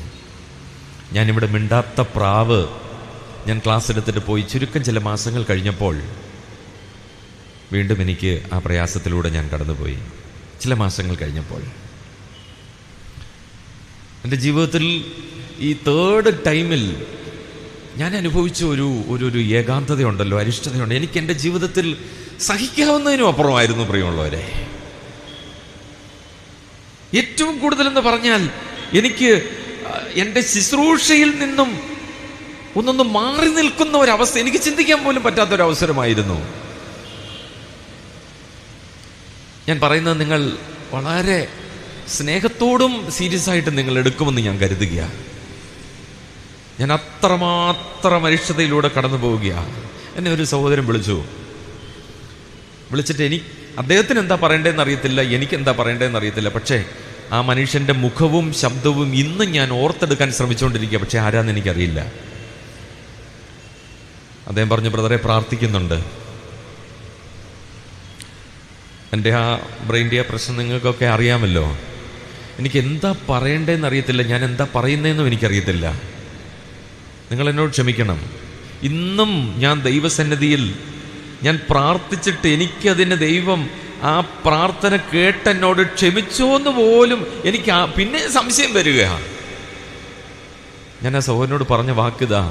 ഞാനിവിടെ മിണ്ടാത്ത പ്രാവ് ഞാൻ ക്ലാസ് എടുത്തിട്ട് പോയി ചുരുക്കം ചില മാസങ്ങൾ കഴിഞ്ഞപ്പോൾ വീണ്ടും എനിക്ക് ആ പ്രയാസത്തിലൂടെ ഞാൻ കടന്നുപോയി. ചില മാസങ്ങൾ കഴിഞ്ഞപ്പോൾ എൻ്റെ ജീവിതത്തിൽ ഈ തേർഡ് ടൈമിൽ ഞാൻ അനുഭവിച്ച ഒരു ഏകാന്തതയുണ്ടല്ലോ, അരിഷ്ടതയുണ്ട്. എനിക്ക് എൻ്റെ ജീവിതത്തിൽ സഹിക്കാവുന്നതിനും അപ്പുറമായിരുന്നു പ്രിയമുള്ളവരെ. ഏറ്റവും കൂടുതലെന്ന് പറഞ്ഞാൽ എനിക്ക് എൻ്റെ ശുശ്രൂഷയിൽ നിന്നും ഒന്നൊന്ന് മാറി നിൽക്കുന്ന ഒരവസ്ഥ, എനിക്ക് ചിന്തിക്കാൻ പോലും പറ്റാത്തൊരവസരമായിരുന്നു. ഞാൻ പറയുന്നത് നിങ്ങൾ വളരെ സ്നേഹത്തോടും സീരിയസ് ആയിട്ട് നിങ്ങൾ എടുക്കുമെന്ന് ഞാൻ കരുതുകയാണ്. ഞാൻ അത്രമാത്രം അരിഷ്ടതയിലൂടെ കടന്നു പോവുകയാണ്. എന്നെ ഒരു സഹോദരൻ വിളിച്ചിട്ട് അദ്ദേഹത്തിന് എന്താ പറയേണ്ടതെന്ന് അറിയത്തില്ല, എനിക്കെന്താ പറയേണ്ടതെന്ന് അറിയത്തില്ല. പക്ഷേ ആ മനുഷ്യൻ്റെ മുഖവും ശബ്ദവും ഇന്നും ഞാൻ ഓർത്തെടുക്കാൻ ശ്രമിച്ചുകൊണ്ടിരിക്കുക. പക്ഷെ ആരാന്ന് എനിക്കറിയില്ല. അദ്ദേഹം പറഞ്ഞു, ബ്രദറെ പ്രാർത്ഥിക്കുന്നുണ്ട്. എൻ്റെ ആ ബ്രെയിൻ്റെ ആ പ്രശ്നം നിങ്ങൾക്കൊക്കെ അറിയാമല്ലോ. എനിക്ക് എന്താ പറയേണ്ടതെന്ന് അറിയത്തില്ല, ഞാൻ എന്താ പറയുന്നതെന്നും എനിക്കറിയത്തില്ല. നിങ്ങൾ എന്നോട് ക്ഷമിക്കണം. ഇന്നും ഞാൻ ദൈവസന്നിധിയിൽ ഞാൻ പ്രാർത്ഥിച്ചിട്ട് എനിക്കതിന് ദൈവം ആ പ്രാർത്ഥന കേട്ടെന്നോട് ക്ഷമിച്ചോന്ന് പോലും എനിക്ക് പിന്നെ സംശയം വരികയാണ്. ഞാൻ ആ സഹോദരനോട് പറഞ്ഞ വാക്കിതാ,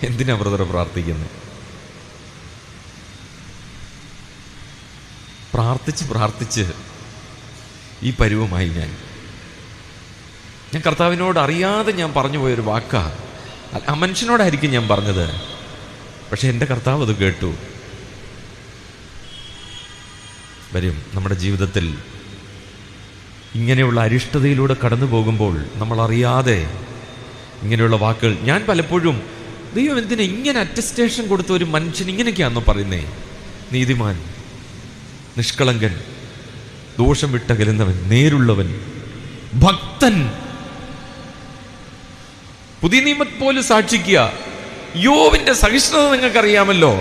എന്തിനാ ബ്രദറെ പ്രാർത്ഥിക്കുന്നത്? പ്രാർത്ഥിച്ച് ഈ പരുവമായി ഞാൻ കർത്താവിനോട് അറിയാതെ ഞാൻ പറഞ്ഞു പോയൊരു വാക്കാ. ആ മനുഷ്യനോടായിരിക്കും ഞാൻ പറഞ്ഞത്, പക്ഷെ എൻ്റെ കർത്താവ് അത് കേട്ടു. വരും നമ്മുടെ ജീവിതത്തിൽ ഇങ്ങനെയുള്ള അരിഷ്ടതയിലൂടെ കടന്നു പോകുമ്പോൾ നമ്മളറിയാതെ ഇങ്ങനെയുള്ള വാക്കുകൾ. ഞാൻ പലപ്പോഴും ദൈവം എന്തിനാ ഇങ്ങനെ അറ്റസ്റ്റേഷൻ കൊടുത്ത ഒരു മനുഷ്യൻ ഇങ്ങനെയൊക്കെയാണെന്നോ പറയുന്നേ? നീതിമാൻ, നിഷ്കളങ്കൻ, ദോഷം വിട്ടകലുന്നവൻ, നേരുള്ളവൻ, ഭക്തൻ. പുതിയ നിയമത്തിൽ പോലും സാക്ഷിക്കുക. യോബിന്റെ സഹിഷ്ണുത നിങ്ങൾക്കറിയാമല്ലോ.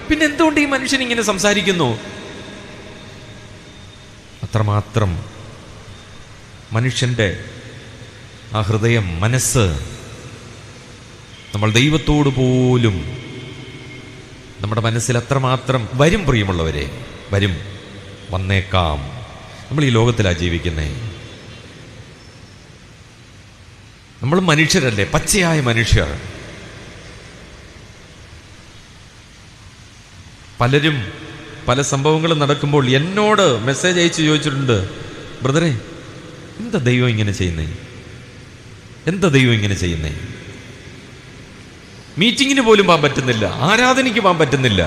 പിന്നെ എന്തുകൊണ്ട് ഈ മനുഷ്യൻ ഇങ്ങനെ സംസാരിക്കുന്നു? അത്രമാത്രം മനുഷ്യൻ്റെ ആ ഹൃദയം, മനസ്സ്, നമ്മൾ ദൈവത്തോട് പോലും നമ്മുടെ മനസ്സിൽ അത്രമാത്രം വരും. പ്രിയമുള്ളവരെ, വന്നേക്കാം. നമ്മൾ ഈ ലോകത്തിലാണ് ജീവിക്കുന്നേ. നമ്മൾ മനുഷ്യരല്ലേ, പച്ചയായ മനുഷ്യർ. പലരും പല സംഭവങ്ങളും നടക്കുമ്പോൾ എന്നോട് മെസ്സേജ് അയച്ച് ചോദിച്ചിട്ടുണ്ട്, ബ്രദറെ എന്താ ദൈവം ഇങ്ങനെ ചെയ്യുന്നേ? മീറ്റിങ്ങിന് പോലും പോകാൻ പറ്റുന്നില്ല, ആരാധനയ്ക്ക് പോകാൻ പറ്റുന്നില്ല,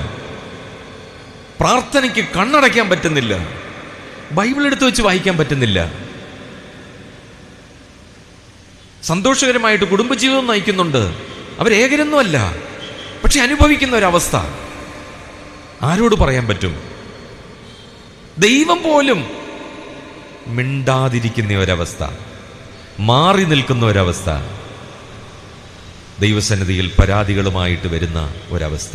പ്രാർത്ഥനയ്ക്ക് കണ്ണടയ്ക്കാൻ പറ്റുന്നില്ല, ബൈബിൾ എടുത്ത് വെച്ച് വായിക്കാൻ പറ്റുന്നില്ല, സന്തോഷകരമായിട്ട് കുടുംബജീവിതം നയിക്കുന്നുണ്ട്. അവരേകരൊന്നുമല്ല, പക്ഷെ അനുഭവിക്കുന്ന ഒരവസ്ഥ ആരോട് പറയാൻ പറ്റും? ദൈവം പോലും മിണ്ടാതിരിക്കുന്ന ഒരവസ്ഥ, മാറി നിൽക്കുന്ന ഒരവസ്ഥ, ദൈവസന്നിധിയിൽ പരാതികളുമായിട്ട് വരുന്ന ഒരവസ്ഥ.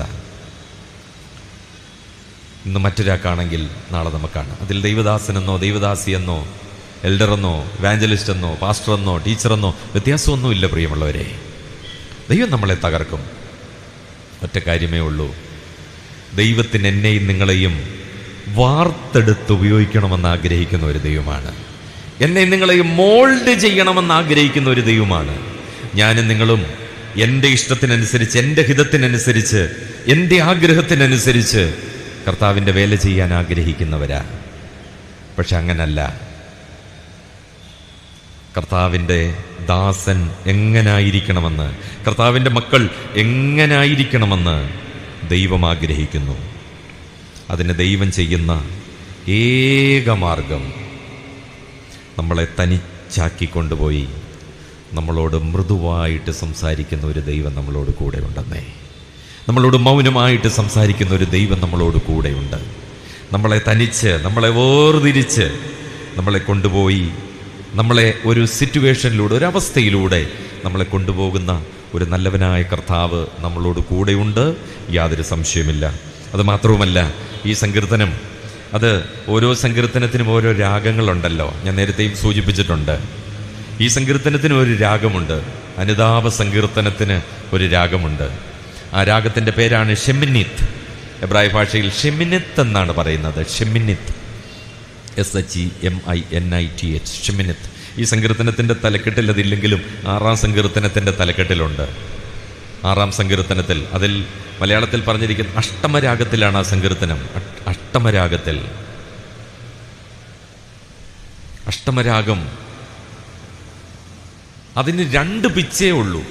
ഇന്ന് മറ്റൊരാൾക്കാണെങ്കിൽ നാളെ നമുക്കാണ്. അതിൽ ദൈവദാസനെന്നോ ദൈവദാസിയെന്നോ എൽഡറെന്നോ ഇവാഞ്ചലിസ്റ്റ് എന്നോ പാസ്റ്ററെന്നോ ടീച്ചറെന്നോ വ്യത്യാസമൊന്നുമില്ല പ്രിയമുള്ളവരെ. ദൈവം നമ്മളെ തകർക്കും. ഒറ്റ കാര്യമേ ഉള്ളൂ, ദൈവത്തിന് എന്നെയും നിങ്ങളെയും വാർത്തെടുത്ത് ഉപയോഗിക്കണമെന്ന് ആഗ്രഹിക്കുന്ന ഒരു ദൈവമാണ്. എന്നെയും നിങ്ങളെയും മോൾഡ് ചെയ്യണമെന്ന് ആഗ്രഹിക്കുന്ന ഒരു ദൈവമാണ്. ഞാനും നിങ്ങളും എൻ്റെ ഇഷ്ടത്തിനനുസരിച്ച്, എൻ്റെ ഹിതത്തിനനുസരിച്ച്, എൻ്റെ ആഗ്രഹത്തിനനുസരിച്ച് കർത്താവിൻ്റെ വേല ചെയ്യാൻ ആഗ്രഹിക്കുന്നവരാ. പക്ഷെ അങ്ങനല്ല. കർത്താവിൻ്റെ ദാസൻ എങ്ങനായിരിക്കണമെന്ന്, കർത്താവിൻ്റെ മക്കൾ എങ്ങനായിരിക്കണമെന്ന് ദൈവം ആഗ്രഹിക്കുന്നു. അതിന് ദൈവം ചെയ്യുന്ന ഏക മാർഗം നമ്മളെ തനിച്ചാക്കിക്കൊണ്ടുപോയി നമ്മളോട് മൃദുവായിട്ട് സംസാരിക്കുന്ന ഒരു ദൈവം നമ്മളോട് കൂടെ ഉണ്ടെന്നേ. നമ്മളോട് മൗനമായിട്ട് സംസാരിക്കുന്ന ഒരു ദൈവം നമ്മളോട് കൂടെയുണ്ട്. നമ്മളെ തനിച്ച്, നമ്മളെ വേർതിരിച്ച് നമ്മളെ കൊണ്ടുപോയി, നമ്മളെ ഒരു സിറ്റുവേഷനിലൂടെ, ഒരവസ്ഥയിലൂടെ നമ്മളെ കൊണ്ടുപോകുന്ന ഒരു നല്ലവനായ കർത്താവ് നമ്മളോട് കൂടെയുണ്ട്, യാതൊരു സംശയമില്ല. അത് മാത്രവുമല്ല, ഈ സങ്കീർത്തനം, അത് ഓരോ സങ്കീർത്തനത്തിനും ഓരോ രാഗങ്ങളുണ്ടല്ലോ. ഞാൻ നേരത്തെയും സൂചിപ്പിച്ചിട്ടുണ്ട്. ഈ സങ്കീർത്തനത്തിന് ഒരു രാഗമുണ്ട്, അനുതാപ സങ്കീർത്തനത്തിന് ഒരു രാഗമുണ്ട്. ആ രാഗത്തിൻ്റെ പേരാണ് ഷെമിനിത്ത്. എബ്രായ ഭാഷയിൽ ഷെമിനിത്ത് എന്നാണ് പറയുന്നത്. ഷെമിനിത്ത്, SHEMINITH, ഷെമിനിത്ത്. ഈ സങ്കീർത്തനത്തിൻ്റെ തലക്കെട്ടിൽ അതില്ലെങ്കിലും 6-ാം സങ്കീർത്തനത്തിൻ്റെ തലക്കെട്ടിലുണ്ട്. 6-ാം സങ്കീർത്തനത്തിൽ, അതിൽ മലയാളത്തിൽ പറഞ്ഞിരിക്കുന്ന അഷ്ടമരാഗത്തിലാണ് ആ സങ്കീർത്തനം. അഷ്ടമരാഗത്തിൽ, അഷ്ടമരാഗം അതിന് 2 പിച്ചേ ഉള്ളൂ.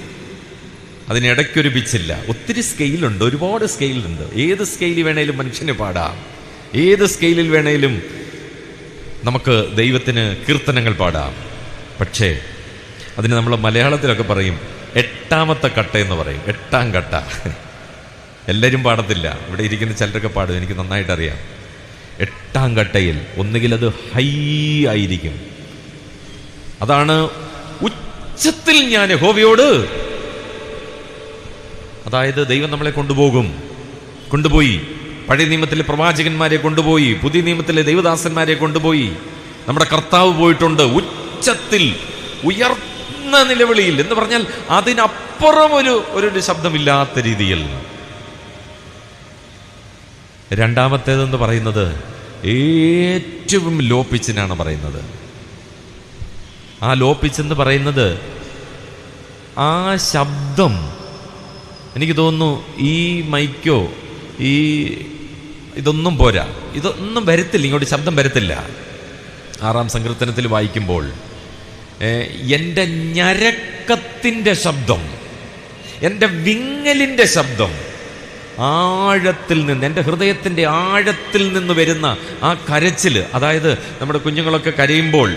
അതിനിടയ്ക്കൊരു പിച്ചില്ല. ഒത്തിരി സ്കെയിലുണ്ട്, ഒരുപാട് സ്കെയിലുണ്ട്. ഏത് സ്കെയിലിൽ വേണേലും മനുഷ്യന് പാടാം, ഏത് സ്കെയിലിൽ വേണേലും നമുക്ക് ദൈവത്തിന് കീർത്തനങ്ങൾ പാടാം. പക്ഷേ അതിന് നമ്മൾ മലയാളത്തിലൊക്കെ പറയും 8ാമത്തെ കട്ട എന്ന് പറയും. 8ാം കട്ട എല്ലാവരും പാടത്തില്ല. ഇവിടെ ഇരിക്കുന്ന ചിലരൊക്കെ പാടും, എനിക്ക് നന്നായിട്ടറിയാം. 8ാം കട്ടയിൽ ഒന്നുകിൽ അത് ഹൈ ആയിരിക്കും. അതാണ് ഉച്ചത്തിൽ ഞാൻ യഹോവയോട്, അതായത് ദൈവം നമ്മളെ കൊണ്ടുപോയി. പഴയ നിയമത്തിലെ പ്രവാചകന്മാരെ കൊണ്ടുപോയി, പുതിയ നിയമത്തിലെ ദൈവദാസന്മാരെ കൊണ്ടുപോയി. നമ്മുടെ കർത്താവ് പോയിട്ടുണ്ട് ഉച്ചത്തിൽ, ഉയർന്ന നിലവിളിയിൽ, എന്ന് പറഞ്ഞാൽ അതിനപ്പുറം ഒരു ശബ്ദമില്ലാത്ത രീതിയിൽ. 2ാമത്തേതെന്ന് പറയുന്നത് ഏറ്റവും ലോ പിച്ചിനാണ് പറയുന്നത്. ആ ലോ പിച്ച് എന്ന് പറയുന്നത്, ആ ശബ്ദം എനിക്ക് തോന്നുന്നു ഈ മൈക്കോ ഇതൊന്നും പോരാ, ഇതൊന്നും വരത്തില്ല, ഇങ്ങോട്ട് ശബ്ദം വരത്തില്ല. 6-ാം സങ്കീർത്തനത്തിൽ വായിക്കുമ്പോൾ എൻ്റെ ഞരക്കത്തിൻ്റെ ശബ്ദം, എൻ്റെ വിങ്ങലിൻ്റെ ശബ്ദം, ആഴത്തിൽ നിന്ന്, എൻ്റെ ഹൃദയത്തിൻ്റെ ആഴത്തിൽ നിന്ന് വരുന്ന ആ കരച്ചിൽ, അതായത് നമ്മുടെ കുഞ്ഞുങ്ങളൊക്കെ കരയുമ്പോൾ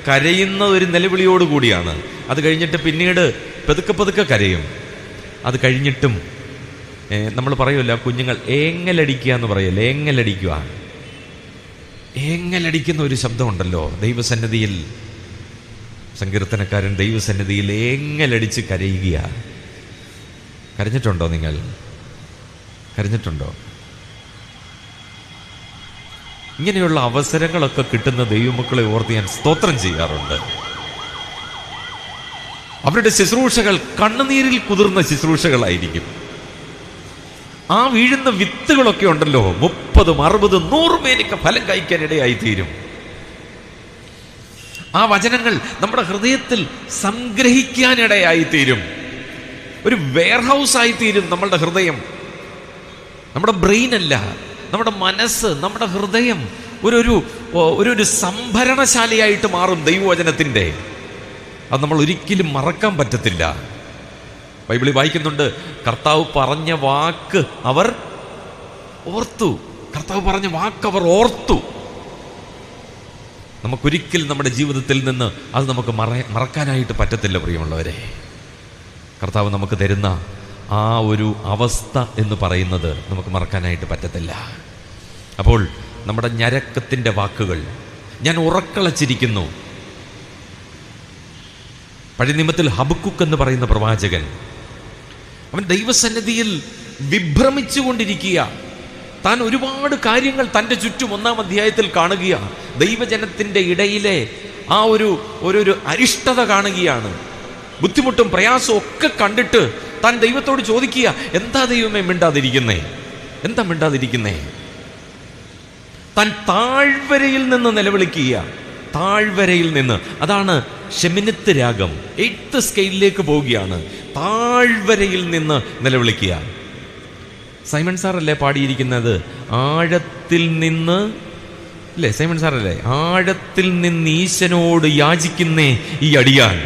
കരയുന്ന ഒരു നിലവിളിയോട് കൂടിയാണ്. അത് കഴിഞ്ഞിട്ട് പിന്നീട് പതുക്കെ കരയും. അത് കഴിഞ്ഞിട്ടും നമ്മൾ പറയുമല്ലോ, കുഞ്ഞുങ്ങൾ ഏങ്ങലടിക്കുക എന്ന് പറയല്ലോ, ഏങ്ങലടിക്കുന്ന ഒരു ശബ്ദമുണ്ടല്ലോ ദൈവസന്നിധിയിൽ. സങ്കീർത്തനക്കാരൻ ദൈവസന്നിധിയിൽ ഏങ്ങലടിച്ച് കരയുക. കരഞ്ഞിട്ടുണ്ടോ നിങ്ങൾ? കരഞ്ഞിട്ടുണ്ടോ? ഇങ്ങനെയുള്ള അവസരങ്ങളൊക്കെ കിട്ടുന്ന ദൈവമക്കളെ ഓർത്ത് ഞാൻ സ്തോത്രം ചെയ്യാറുണ്ട്. അവരുടെ ശുശ്രൂഷകൾ കണ്ണുനീരിൽ കുതിർന്ന ശുശ്രൂഷകളായിരിക്കും. ആ വീഴുന്ന വിത്തുകളൊക്കെ ഉണ്ടല്ലോ 30, 60, 100 മേനിക്ക് ഫലം കഴിക്കാനിടയായി തീരും. ആ വചനങ്ങൾ നമ്മുടെ ഹൃദയത്തിൽ സംഗ്രഹിക്കാനിടയായി തീരും. ഒരു വെയർഹൗസ് ആയി തീരും നമ്മളുടെ ഹൃദയം. നമ്മുടെ ബ്രെയിൻ അല്ല, നമ്മുടെ മനസ്സ്, നമ്മുടെ ഹൃദയം ഒരു സംഭരണശാലയായിട്ട് മാറും ദൈവവചനത്തിൻ്റെ. അത് നമ്മൾ ഒരിക്കലും മറക്കാൻ പറ്റത്തില്ല. ബൈബിളിൽ വായിക്കുന്നുണ്ട്, കർത്താവ് പറഞ്ഞ വാക്ക് അവർ ഓർത്തു. കർത്താവ് പറഞ്ഞ വാക്ക് അവർ ഓർത്തു. നമുക്കൊരിക്കലും നമ്മുടെ ജീവിതത്തിൽ നിന്ന് അത് നമുക്ക് മറക്കാനായിട്ട് പറ്റത്തില്ല പ്രിയമുള്ളവരെ. കർത്താവ് നമുക്ക് തരുന്ന ആ ഒരു അവസ്ഥ എന്ന് പറയുന്നത് നമുക്ക് മറക്കാനായിട്ട് പറ്റത്തില്ല. അപ്പോൾ നമ്മുടെ ഞരക്കത്തിൻ്റെ വാക്കുകൾ. ഞാൻ ഉറക്കളച്ചിരിക്കുന്നു. പഴയ നിയമത്തിൽ ഹബക്കുക്ക് എന്ന് പറയുന്ന പ്രവാചകൻ, അവൻ ദൈവസന്നിധിയിൽ വിഭ്രമിച്ചുകൊണ്ടിരിക്കുക. താൻ ഒരുപാട് കാര്യങ്ങൾ തൻ്റെ ചുറ്റും 1-ാം അധ്യായത്തിൽ കാണുകയാണ്. ദൈവജനത്തിൻ്റെ ഇടയിലെ ആ ഒരു അരിഷ്ടത കാണുകയാണ്. ബുദ്ധിമുട്ടും പ്രയാസവും ഒക്കെ കണ്ടിട്ട് താൻ ദൈവത്തോട് ചോദിക്കുക, എന്താ ദൈവമേ മിണ്ടാതിരിക്കുന്നേ, എന്താ മിണ്ടാതിരിക്കുന്നേ? താൻ താഴ്വരയിൽ നിന്ന് നിലവിളിക്കുക. താഴ്വരയിൽ നിന്ന്, അതാണ് ഷെമിനത്ത് രാഗം. 8th സ്കെയിലിലേക്ക് പോവുകയാണ്. താഴ്വരയിൽ നിന്ന് നിലവിളിക്കുക. സൈമൺ സാറല്ലേ പാടിയിരിക്കുന്നത്? ആഴത്തിൽ നിന്ന് അല്ലേ? സൈമൺ സാറല്ലേ? ആഴത്തിൽ നിന്ന് ഈശനോട് യാചിക്കുന്നേ ഈ അടിയാൻ.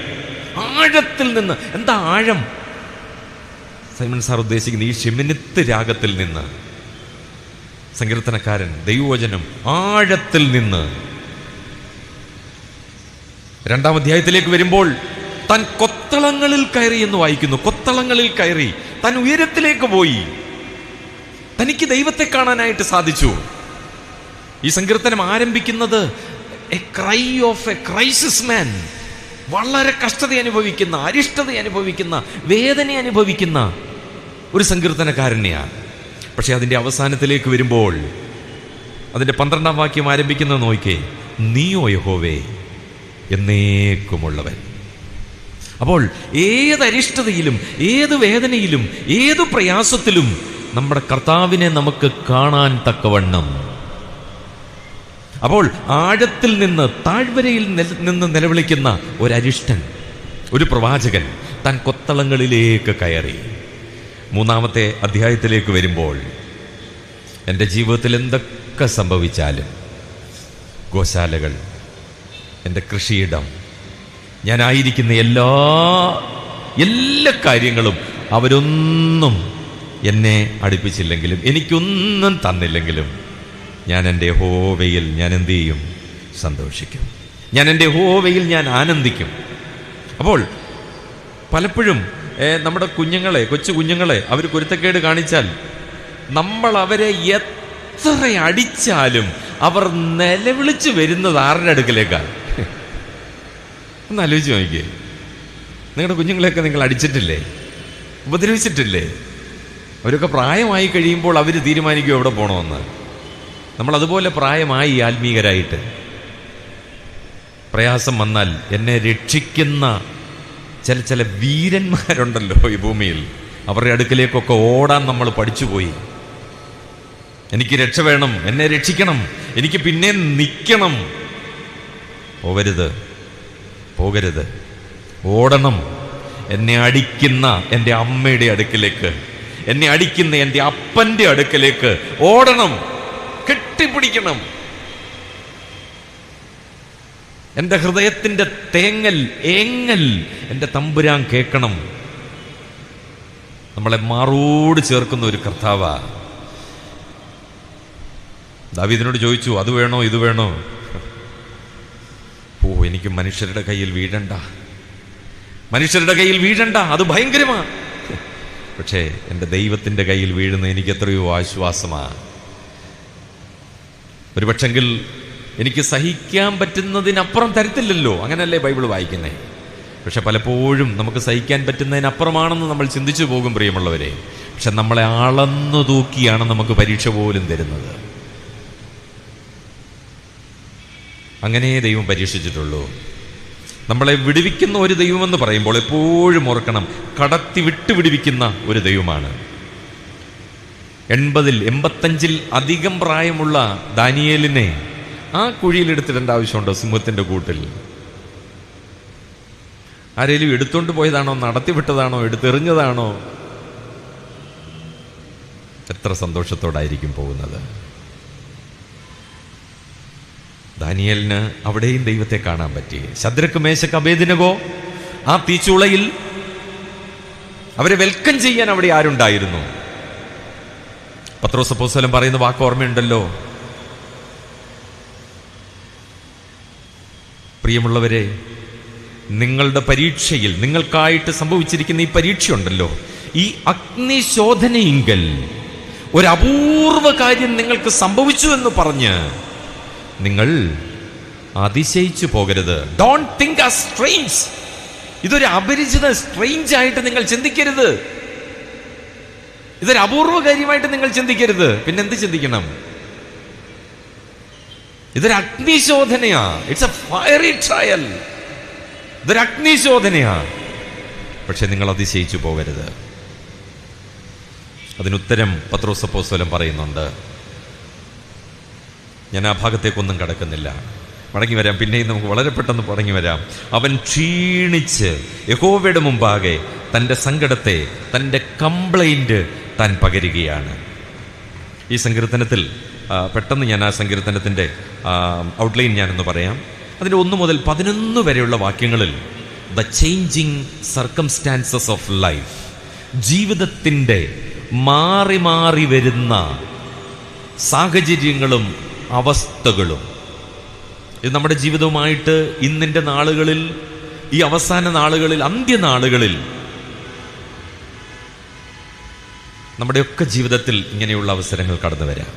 ആഴത്തിൽ നിന്ന്. എന്താ ആഴം? സൈമൺ സാർ ഉദ്ദേശിക്കുന്നത് ഈ ഷെമിനത്ത് രാഗത്തിൽ നിന്ന്. സങ്കീർത്തനക്കാരൻ, ദൈവവചനം ആഴത്തിൽ നിന്ന്. 2-ാം അധ്യായത്തിലേക്ക് വരുമ്പോൾ താൻ കൊത്തളങ്ങളിൽ കയറി എന്ന് വായിക്കുന്നു. കൊത്തളങ്ങളിൽ കയറി താൻ ഉയരത്തിലേക്ക് പോയി. തനിക്ക് ദൈവത്തെ കാണാനായിട്ട് സാധിച്ചു. ഈ സങ്കീർത്തനം ആരംഭിക്കുന്നത് a cry of a crisis man. വളരെ കഷ്ടത അനുഭവിക്കുന്ന, അരിഷ്ടത അനുഭവിക്കുന്ന, വേദന അനുഭവിക്കുന്ന ഒരു സങ്കീർത്തനക്കാരനെയാണ്. പക്ഷെ അതിൻ്റെ അവസാനത്തിലേക്ക് വരുമ്പോൾ അതിൻ്റെ 12-ാം വാക്യം ആരംഭിക്കുന്നത് നോക്കിക്കേ, നീയോ യഹോവേ എന്നേക്കുമുള്ളവൻ. അപ്പോൾ ഏത് അരിഷ്ടതയിലും, ഏത് വേദനയിലും, ഏതു പ്രയാസത്തിലും നമ്മുടെ കർത്താവിനെ നമുക്ക് കാണാൻ തക്കവണ്ണം. അപ്പോൾ ആഴത്തിൽ നിന്ന്, താഴ്വരയിൽ നിന്ന് നിലവിളിക്കുന്ന ഒരരിഷ്ടൻ, ഒരു പ്രവാചകൻ താൻ കൊത്തളങ്ങളിലേക്ക് കയറി. 3-ാമത്തെ അധ്യായത്തിലേക്ക് വരുമ്പോൾ എൻ്റെ ജീവിതത്തിൽ എന്തൊക്കെ സംഭവിച്ചാലും, ഗോശാലകൾ, എൻ്റെ കൃഷിയിടം, ഞാനായിരിക്കുന്ന എല്ലാ കാര്യങ്ങളും അവരൊന്നും എന്നെ അടുപ്പിച്ചില്ലെങ്കിലും, എനിക്കൊന്നും തന്നില്ലെങ്കിലും, ഞാൻ എൻ്റെ യഹോവയിൽ ഞാൻ എന്ത് ചെയ്യും? സന്തോഷിക്കും. ഞാൻ എൻ്റെ യഹോവയിൽ ഞാൻ ആനന്ദിക്കും. അപ്പോൾ പലപ്പോഴും നമ്മുടെ കുഞ്ഞുങ്ങളെ, കൊച്ചു കുഞ്ഞുങ്ങളെ അവർ കുരുത്തക്കേട് കാണിച്ചാൽ നമ്മൾ അവരെ എത്ര അടിച്ചാലും അവർ നിലവിളിച്ച് വരുന്നത് ആരുടെ അടുക്കലേക്കാണ്? ഒന്ന് ആലോചിച്ച് നോക്കിയേ. നിങ്ങളുടെ കുഞ്ഞുങ്ങളെയൊക്കെ നിങ്ങൾ അടിച്ചിട്ടില്ലേ? ഉപദ്രവിച്ചിട്ടില്ലേ? അവരൊക്കെ പ്രായമായി കഴിയുമ്പോൾ അവർ തീരുമാനിക്കും എവിടെ പോകണമെന്ന്. നമ്മളതുപോലെ പ്രായമായി ആത്മീകരായിട്ട് പ്രയാസം വന്നാൽ എന്നെ രക്ഷിക്കുന്ന ചില വീരന്മാരുണ്ടല്ലോ ഈ ഭൂമിയിൽ. അവരുടെ അടുക്കലേക്കൊക്കെ ഓടാൻ നമ്മൾ പഠിച്ചുപോയി. എനിക്ക് രക്ഷ വേണം, എന്നെ രക്ഷിക്കണം, എനിക്ക് പിന്നെ നിൽക്കണം. പോകരുത്, ഓടണം. എന്നെ അടിക്കുന്ന എൻ്റെ അമ്മയുടെ അടുക്കലേക്ക്, എന്നെ അടിക്കുന്ന എൻ്റെ അപ്പൻ്റെ അടുക്കലേക്ക് ഓടണം, കെട്ടിപ്പിടിക്കണം. എൻ്റെ ഹൃദയത്തിൻ്റെ ഏങ്ങൽ എൻ്റെ തമ്പുരാൻ കേൾക്കണം. നമ്മളെ മാറോട് ചേർക്കുന്ന ഒരു കർത്താവാ. ദാവീദിനോട് ചോദിച്ചു, അത് വേണോ ഇത് വേണോ? എനിക്ക് മനുഷ്യരുടെ കയ്യിൽ വീഴണ്ട, അത് ഭയങ്കരമാ. പക്ഷേ എൻ്റെ ദൈവത്തിൻ്റെ കയ്യിൽ വീഴുന്ന എനിക്ക് എത്രയോ ആശ്വാസമാ. ഒരു പക്ഷെങ്കിൽ എനിക്ക് സഹിക്കാൻ പറ്റുന്നതിനപ്പുറം തരത്തില്ലല്ലോ, അങ്ങനല്ലേ ബൈബിൾ വായിക്കുന്നേ. പക്ഷെ പലപ്പോഴും നമുക്ക് സഹിക്കാൻ പറ്റുന്നതിനപ്പുറമാണെന്ന് നമ്മൾ ചിന്തിച്ചു പോകും പ്രിയമുള്ളവരെ. പക്ഷെ നമ്മളെ അളന്നു തൂക്കിയാണ് നമുക്ക് പരീക്ഷ പോലും തരുന്നത്. അങ്ങനെ ദൈവം പരീക്ഷിച്ചിട്ടുള്ളൂ. നമ്മളെ വിടുവിക്കുന്ന ഒരു ദൈവമെന്ന് പറയുമ്പോൾ എപ്പോഴും ഓർക്കണം, കടത്തി വിടുവിക്കുന്ന ഒരു ദൈവമാണ്. 85 അധികം പ്രായമുള്ള ദാനിയേലിനെ ആ കുഴിയിലെടുത്തിടേണ്ട ആവശ്യമുണ്ടോ? സിംഹത്തിൻ്റെ കൂട്ടിൽ ആരെങ്കിലും എടുത്തോണ്ട് പോയതാണോ? നടത്തിവിട്ടതാണോ? എടുത്തെറിഞ്ഞതാണോ? എത്ര സന്തോഷത്തോടായിരിക്കും പോകുന്നത്. ദാനിയേലിന് അവിടെയും ദൈവത്തെ കാണാൻ പറ്റി. ശദ്രക്ക്, മേശക്ക്, അബേദ്നെഗോ ആ തീച്ചൂളയിൽ അവരെ വെൽക്കം ചെയ്യാൻ അവിടെ ആരുണ്ടായിരുന്നു? പത്രോസ് അപ്പോസ്തലൻ പറയുന്ന വാക്ക് ഓർമ്മയുണ്ടല്ലോ, പ്രിയമുള്ളവരെ, നിങ്ങളുടെ പരീക്ഷയിൽ, നിങ്ങൾക്കായിട്ട് സംഭവിച്ചിരിക്കുന്ന ഈ പരീക്ഷയുണ്ടല്ലോ, ഈ അഗ്നിശോധനയിങ്കൽ ഒരു അപൂർവ കാര്യം നിങ്ങൾക്ക് സംഭവിച്ചു എന്ന് പറഞ്ഞ് നിങ്ങൾ അതിശയിച്ചു പോകരുത്. Don't think as strange. ഇതൊരു അപരിചിത സ്ട്രേഞ്ച് ആയിട്ട് നിങ്ങൾ ചിന്തിക്കരുത്. ഇതൊരു അപൂർവ കാര്യമായിട്ട് നിങ്ങൾ ചിന്തിക്കരുത്. പിന്നെ എന്ത് ചിന്തിക്കണം? ഇതൊരു അഗ്നിശോധനയാ. It's a fiery trial. ഇതൊരു അഗ്നിശോധനയാ. പക്ഷെ നിങ്ങൾ അതിശയിച്ചു പോകരുത്. അതിനുത്തരം പത്രോസ് അപ്പോസ്തലൻ പറയുന്നുണ്ട്. ഞാൻ ആ ഭാഗത്തേക്കൊന്നും കടക്കുന്നില്ല, മടങ്ങി വരാം. പിന്നെയും നമുക്ക് വളരെ പെട്ടെന്ന് മടങ്ങി വരാം. അവൻ ക്ഷീണിച്ച് യഹോവയുടെ മുമ്പാകെ തൻ്റെ സങ്കടത്തെ, തൻ്റെ കംപ്ലൈൻറ്റ് താൻ പകരുകയാണ്. ഈ സങ്കീർത്തനത്തിൽ പെട്ടെന്ന് ഞാൻ ആ സങ്കീർത്തനത്തിൻ്റെ ഔട്ട്ലൈൻ ഞാനൊന്ന് പറയാം. അതിൻ്റെ 1 മുതൽ 11 വരെയുള്ള വാക്യങ്ങളിൽ the changing circumstances of life, ജീവിതത്തിൻ്റെ മാറി മാറി വരുന്ന സാഹചര്യങ്ങളും അവസ്ഥകളും, ഇത് നമ്മുടെ ജീവിതവുമായിട്ട് ഇന്നിൻ്റെ നാളുകളിൽ, ഈ അവസാന നാളുകളിൽ, അന്ത്യനാളുകളിൽ നമ്മുടെയൊക്കെ ജീവിതത്തിൽ ഇങ്ങനെയുള്ള അവസരങ്ങൾ കടന്നു വരാം.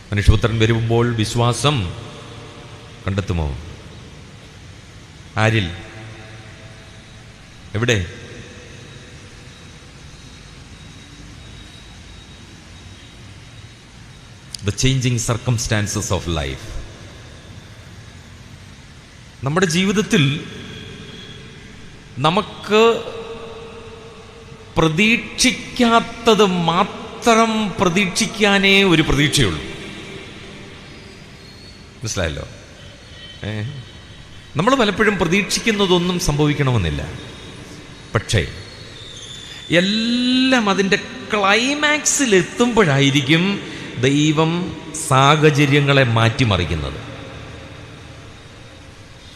മനുഷ്യപുത്രൻ വരുമ്പോൾ വിശ്വാസം കണ്ടെത്തുമോ? ആരിൽ? എവിടെ? The changing circumstances of life. നമ്മുടെ ജീവിതത്തിൽ നമുക്ക് പ്രതീക്ഷിക്കാത്തത് മാത്രം പ്രതീക്ഷിക്കാനേ ഒരു പ്രതീക്ഷയുള്ളൂ. മനസ്സിലായല്ലോ? നമ്മൾ പലപ്പോഴും പ്രതീക്ഷിക്കുന്നതൊന്നും സംഭവിക്കണമെന്നില്ല. പക്ഷേ എല്ലാം അതിൻ്റെ ക്ലൈമാക്സിൽ എത്തുമ്പോഴായിരിക്കും ദൈവം സാഹചര്യങ്ങളെ മാറ്റിമറിക്കുന്നത്.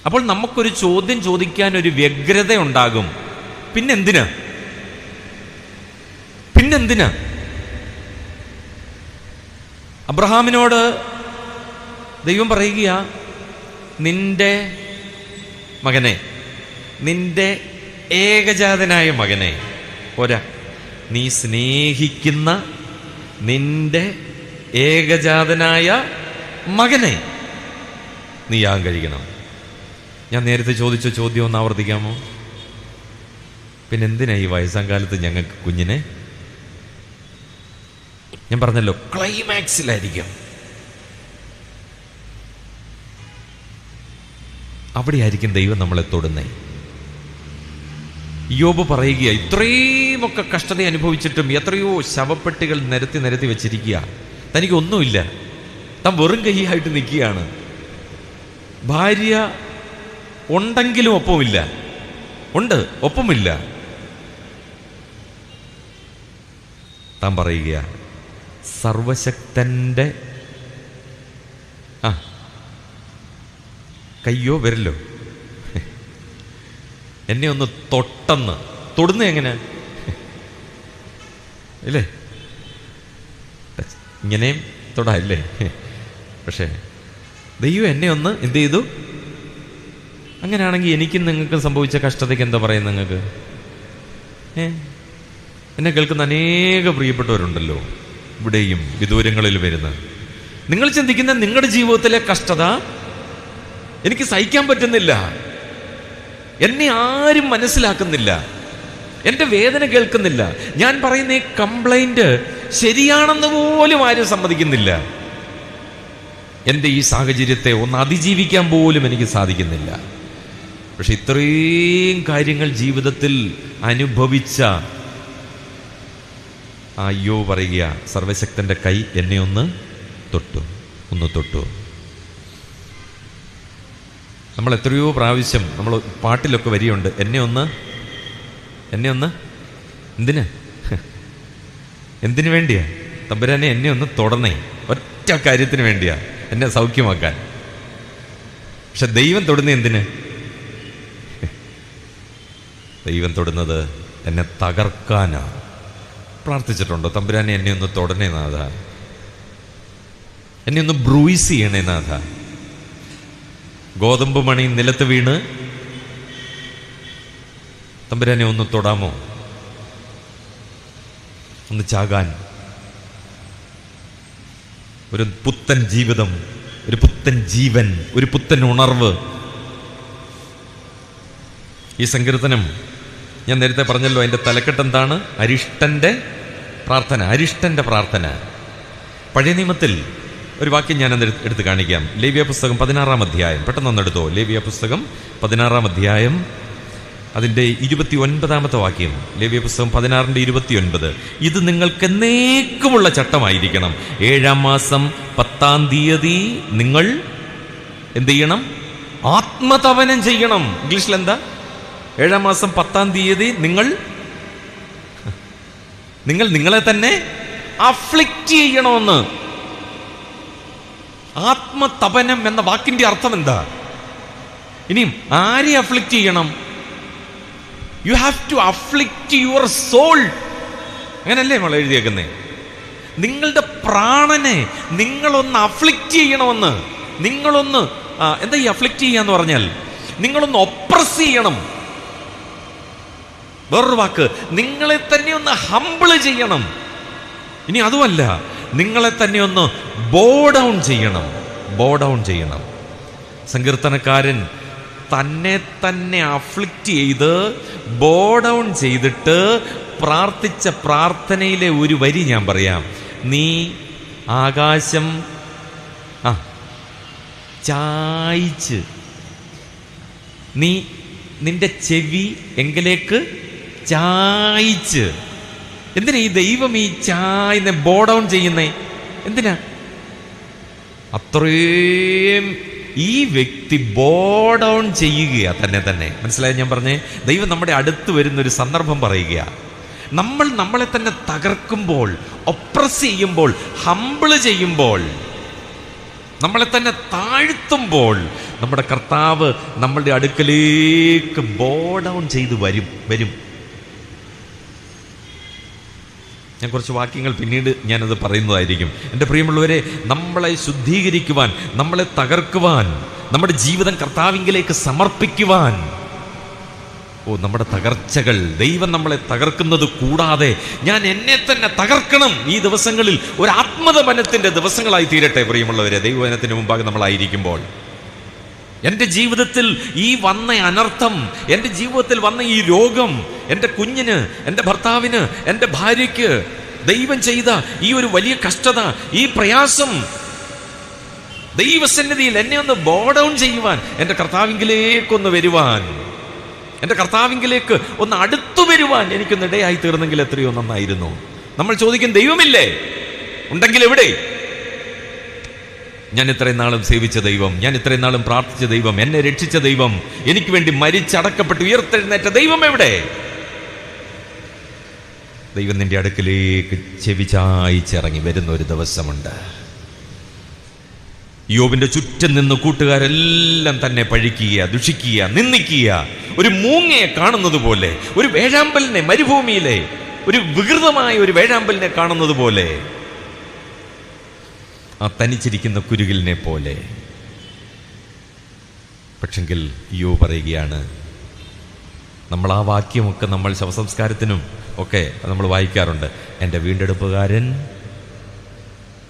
അപ്പോൾ നമുക്കൊരു ചോദ്യം ചോദിക്കാൻ ഒരു വ്യഗ്രത ഉണ്ടാകും. പിന്നെന്തിനാ? അബ്രഹാമിനോട് ദൈവം പറയുക, നിന്റെ മകനെ, നിന്റെ ഏകജാതനായ മകനെ, പോരാ, നീ സ്നേഹിക്കുന്ന നിന്റെ ഏകജാതനായ മകനെ നീ യാഗം കഴിക്കണം. ഞാൻ നേരത്തെ ചോദിച്ച ചോദ്യം ഒന്ന് ആവർത്തിക്കാമോ? പിന്നെന്തിനാ ഈ വയസ്സാം കാലത്ത് ഞങ്ങൾക്ക് കുഞ്ഞിനെ? ഞാൻ പറഞ്ഞല്ലോ, ക്ലൈമാക്സിലായിരിക്കും. അവിടെയായിരിക്കും ദൈവം നമ്മളെ തൊടുന്നേ. യോബ് പറയുക, ഇത്രയുമൊക്കെ കഷ്ടത അനുഭവിച്ചിട്ടും എത്രയോ ശവപ്പെട്ടികൾ നിരത്തി വെച്ചിരിക്കുക, തനിക്ക് ഒന്നുമില്ല, താൻ വെറും കൈയായിട്ട് നിൽക്കുകയാണ്. ഭാര്യ ഉണ്ടെങ്കിലും ഒപ്പമില്ല, ഉണ്ട് ഒപ്പമില്ല. താൻ പറയുക, സർവശക്തന്റെ കയ്യോ വിരലോ എന്നെ ഒന്ന് തൊട്ടെന്ന്. തൊടുന്ന എങ്ങനെ? ഇല്ലേ, ഇങ്ങനെയും തൊടാല്ലേ? പക്ഷേ ദൈവം എന്നെ ഒന്ന് എന്ത് ചെയ്തു? അങ്ങനെയാണെങ്കിൽ എനിക്കും നിങ്ങൾക്കും സംഭവിച്ച കഷ്ടതയ്ക്ക് എന്താ പറയുക നിങ്ങൾക്ക്? എന്നെ കേൾക്കുന്ന അനേക പ്രിയപ്പെട്ടവരുണ്ടല്ലോ, ഇവിടെയും വിദൂരങ്ങളിൽ വരുന്ന. നിങ്ങൾ ചിന്തിക്കുന്ന നിങ്ങളുടെ ജീവിതത്തിലെ കഷ്ടത എനിക്ക് സഹിക്കാൻ പറ്റുന്നില്ല, എന്നെ ആരും മനസ്സിലാക്കുന്നില്ല, എൻ്റെ വേദന കേൾക്കുന്നില്ല, ഞാൻ പറയുന്ന ഈ കംപ്ലൈന്റ് ശരിയാണെന്ന് പോലും ആരും സമ്മതിക്കുന്നില്ല, എൻ്റെ ഈ സാഹചര്യത്തെ ഒന്ന് അതിജീവിക്കാൻ പോലും എനിക്ക് സാധിക്കുന്നില്ല. പക്ഷെ ഇത്രയും കാര്യങ്ങൾ ജീവിതത്തിൽ അനുഭവിച്ച അയ്യോ പറയുക, സർവശക്തന്റെ കൈ എന്നെ ഒന്ന് തൊട്ടു. നമ്മൾ എത്രയോ പ്രാവശ്യം നമ്മൾ പാട്ടിലൊക്കെ വരിയുണ്ട്, എന്നെ ഒന്ന് എന്തിനു വേണ്ടിയാ? തമ്പുരാനെ എന്നെ ഒന്ന് തൊടണേ, ഒറ്റ കാര്യത്തിന് വേണ്ടിയാ, എന്നെ സൗഖ്യമാക്കാൻ. പക്ഷെ ദൈവം തൊടുന്ന എന്തിന്? ദൈവം തൊടുന്നത് എന്നെ തകർക്കാനാ. പ്രാർത്ഥിച്ചിട്ടുണ്ടോ, തമ്പുരാനെ എന്നെ ഒന്ന് തൊടണേ നാഥ, എന്നെ ഒന്ന് ബ്രൂയിസ് ചെയ്യണേ നാഥ? ഗോതമ്പ് മണി നിലത്ത് വീണ് തമ്പുരാനെ ഒന്ന് തൊടാമോ? ഒന്ന് ചാകാൻ ഒരു പുത്തൻ ജീവിതം, ഒരു പുത്തൻ ജീവൻ, ഒരു പുത്തൻ ഉണർവ്. ഈ സങ്കീർത്തനം ഞാൻ നേരത്തെ പറഞ്ഞല്ലോ, അതിൻ്റെ തലക്കെട്ട് എന്താണ്? അരിഷ്ടൻ്റെ പ്രാർത്ഥന. അരിഷ്ടൻ്റെ പ്രാർത്ഥന. പഴയ നിയമത്തിൽ ഒരു വാക്യം ഞാനത് എടുത്ത് കാണിക്കാം. ലേവ്യ പുസ്തകം 16-ാം അധ്യായം, പെട്ടെന്നൊന്ന് എടുത്തോ. ലേവ്യ പുസ്തകം 16-ാം അധ്യായം, അതിൻ്റെ 29-ാമത്തെ വാക്യം. ലേവ്യ പുസ്തകം 16-29. ഇത് നിങ്ങൾക്ക് എന്നേക്കുമുള്ള ചട്ടമായിരിക്കണം. 7-ാം മാസം 10-ാം തീയതി നിങ്ങൾ എന്ത് ചെയ്യണം? ആത്മതപനം ചെയ്യണം. ഇംഗ്ലീഷിൽ എന്താ? 7-ാം മാസം 10-ാം തീയതി നിങ്ങൾ നിങ്ങളെ തന്നെ അഫ്ലിക്റ്റ് ചെയ്യണമെന്ന്. ആത്മതപനം എന്ന വാക്കിന്റെ അർത്ഥം എന്താ? ഇനിയും ആരെ അഫ്ലിക്റ്റ് ചെയ്യണം? You have to afflict your soul. അങ്ങനല്ലേ നമ്മൾ എഴുതിയേക്കുന്നേ? നിങ്ങളുടെ പ്രാണനെ നിങ്ങളൊന്ന് അഫ്ലിക്റ്റ് ചെയ്യണമെന്ന്. നിങ്ങളൊന്ന് എന്താ ഈ അഫ്ലിക്റ്റ് ചെയ്യാന്ന് പറഞ്ഞാൽ? നിങ്ങളൊന്ന് ഒപ്രസ് ചെയ്യണം. വേറൊരു വാക്ക്, നിങ്ങളെ തന്നെ ഒന്ന് ഹംബിള് ചെയ്യണം. ഇനി അതുമല്ല, നിങ്ങളെ തന്നെ ഒന്ന് ബോ ഡൗൺ ചെയ്യണം. ബോ ഡൗൺ ചെയ്യണം. സങ്കീർത്തനക്കാരൻ തന്നെ തന്നെ അഫ്ലിക്റ്റ് ചെയ്ത് ബോ ഡൗൺ ചെയ്തിട്ട് പ്രാർത്ഥിച്ച പ്രാർത്ഥനയിലെ ഒരു വരി ഞാൻ പറയാം. നീ ആകാശം ചായ്ച്ച്, നീ നിന്റെ ചെവി എങ്കിലേക്ക് ചായ്ച്ച്. എന്തിനാ ഈ ദൈവം ഈ ചായ്ന്ന് ബോ ഡൗൺ ചെയ്യുന്നേ? എന്തിനാ? അത്രയും ഈ വ്യക്തി ബോ ഡൗൺ ചെയ്യുക തന്നെ. മനസ്സിലായി ഞാൻ പറഞ്ഞേ? ദൈവം നമ്മുടെ അടുത്ത് വരുന്നൊരു സന്ദർഭം പറയുക. നമ്മളെ തന്നെ തകർക്കുമ്പോൾ, ഒപ്രസ് ചെയ്യുമ്പോൾ, ഹംബിള് ചെയ്യുമ്പോൾ, നമ്മളെ തന്നെ താഴ്ത്തുമ്പോൾ നമ്മുടെ കർത്താവ് നമ്മളുടെ അടുക്കലേക്ക് ബോ ഡൗൺ ചെയ്ത് വരും. ഞാൻ കുറച്ച് വാക്യങ്ങൾ പിന്നീട് ഞാനത് പറയുന്നതായിരിക്കും. എൻ്റെ പ്രിയമുള്ളവരെ, നമ്മളെ ശുദ്ധീകരിക്കുവാൻ, നമ്മളെ തകർക്കുവാൻ, നമ്മുടെ ജീവിതം കർത്താവിങ്കിലേക്ക് സമർപ്പിക്കുവാൻ, നമ്മുടെ തകർച്ചകൾ, ദൈവം നമ്മളെ തകർക്കുന്നത് കൂടാതെ ഞാൻ എന്നെ തന്നെ തകർക്കണം. ഈ ദിവസങ്ങളിൽ ഒരു ആത്മതപനത്തിൻ്റെ ദിവസങ്ങളായി തീരട്ടെ പ്രിയമുള്ളവരെ. ദൈവവചനത്തിന് മുമ്പാകെ നമ്മളായിരിക്കുമ്പോൾ എൻ്റെ ജീവിതത്തിൽ ഈ വന്ന അനർത്ഥം, എൻ്റെ ജീവിതത്തിൽ വന്ന ഈ രോഗം, എൻ്റെ കുഞ്ഞിന്, എൻ്റെ ഭർത്താവിന്, എൻ്റെ ഭാര്യയ്ക്ക് ദൈവം ചെയ്ത ഈ ഒരു വലിയ കഷ്ടത, ഈ പ്രയാസം, ദൈവസന്നിധിയിൽ എന്നെ ഒന്ന് ബോ ഡൗൺ ചെയ്യുവാൻ, എൻ്റെ കർത്താവിങ്കിലേക്കൊന്ന് വരുവാൻ, എൻ്റെ കർത്താവിങ്കിലേക്ക് ഒന്ന് അടുത്തു വരുവാൻ എനിക്കൊന്ന് ഇടയായി തീർന്നെങ്കിൽ എത്രയോ നന്നായിരുന്നു. നമ്മൾ ചോദിക്കും, ദൈവമില്ലേ? ഉണ്ടെങ്കിൽ എവിടെ? ഞാൻ ഇത്രയും നാളും സേവിച്ച ദൈവം, ഞാൻ ഇത്രയും നാളും പ്രാർത്ഥിച്ച ദൈവം, എന്നെ രക്ഷിച്ച ദൈവം, എനിക്ക് വേണ്ടി മരിച്ചടക്കപ്പെട്ട് ഉയർത്തെഴുന്നേറ്റ ദൈവം എവിടെ? ദൈവം നിന്റെ അടുക്കലേക്ക് ചെവി ചായ്ച്ചിറങ്ങി വരുന്ന ഒരു ദിവസമുണ്ട്. യോബിന്റെ ചുറ്റും നിന്ന് കൂട്ടുകാരെല്ലാം തന്നെ പഴിക്കുക, ദുഷിക്കുക, നിന്ദിക്കുക. ഒരു മൂങ്ങയെ കാണുന്നത് പോലെ, ഒരു വേഴാമ്പലിനെ, മരുഭൂമിയിലെ ഒരു വികൃതമായ ഒരു വേഴാമ്പലിനെ കാണുന്നത് പോലെ, ആ തനിച്ചിരിക്കുന്ന കുരുകിലിനെ പോലെ. പക്ഷെങ്കിൽ യോ പറയുകയാണ്, നമ്മൾ ആ വാക്യമൊക്കെ നമ്മൾ ശവസംസ്കാരത്തിനും ഒക്കെ നമ്മൾ വായിക്കാറുണ്ട്. എൻ്റെ വീണ്ടെടുപ്പുകാരൻ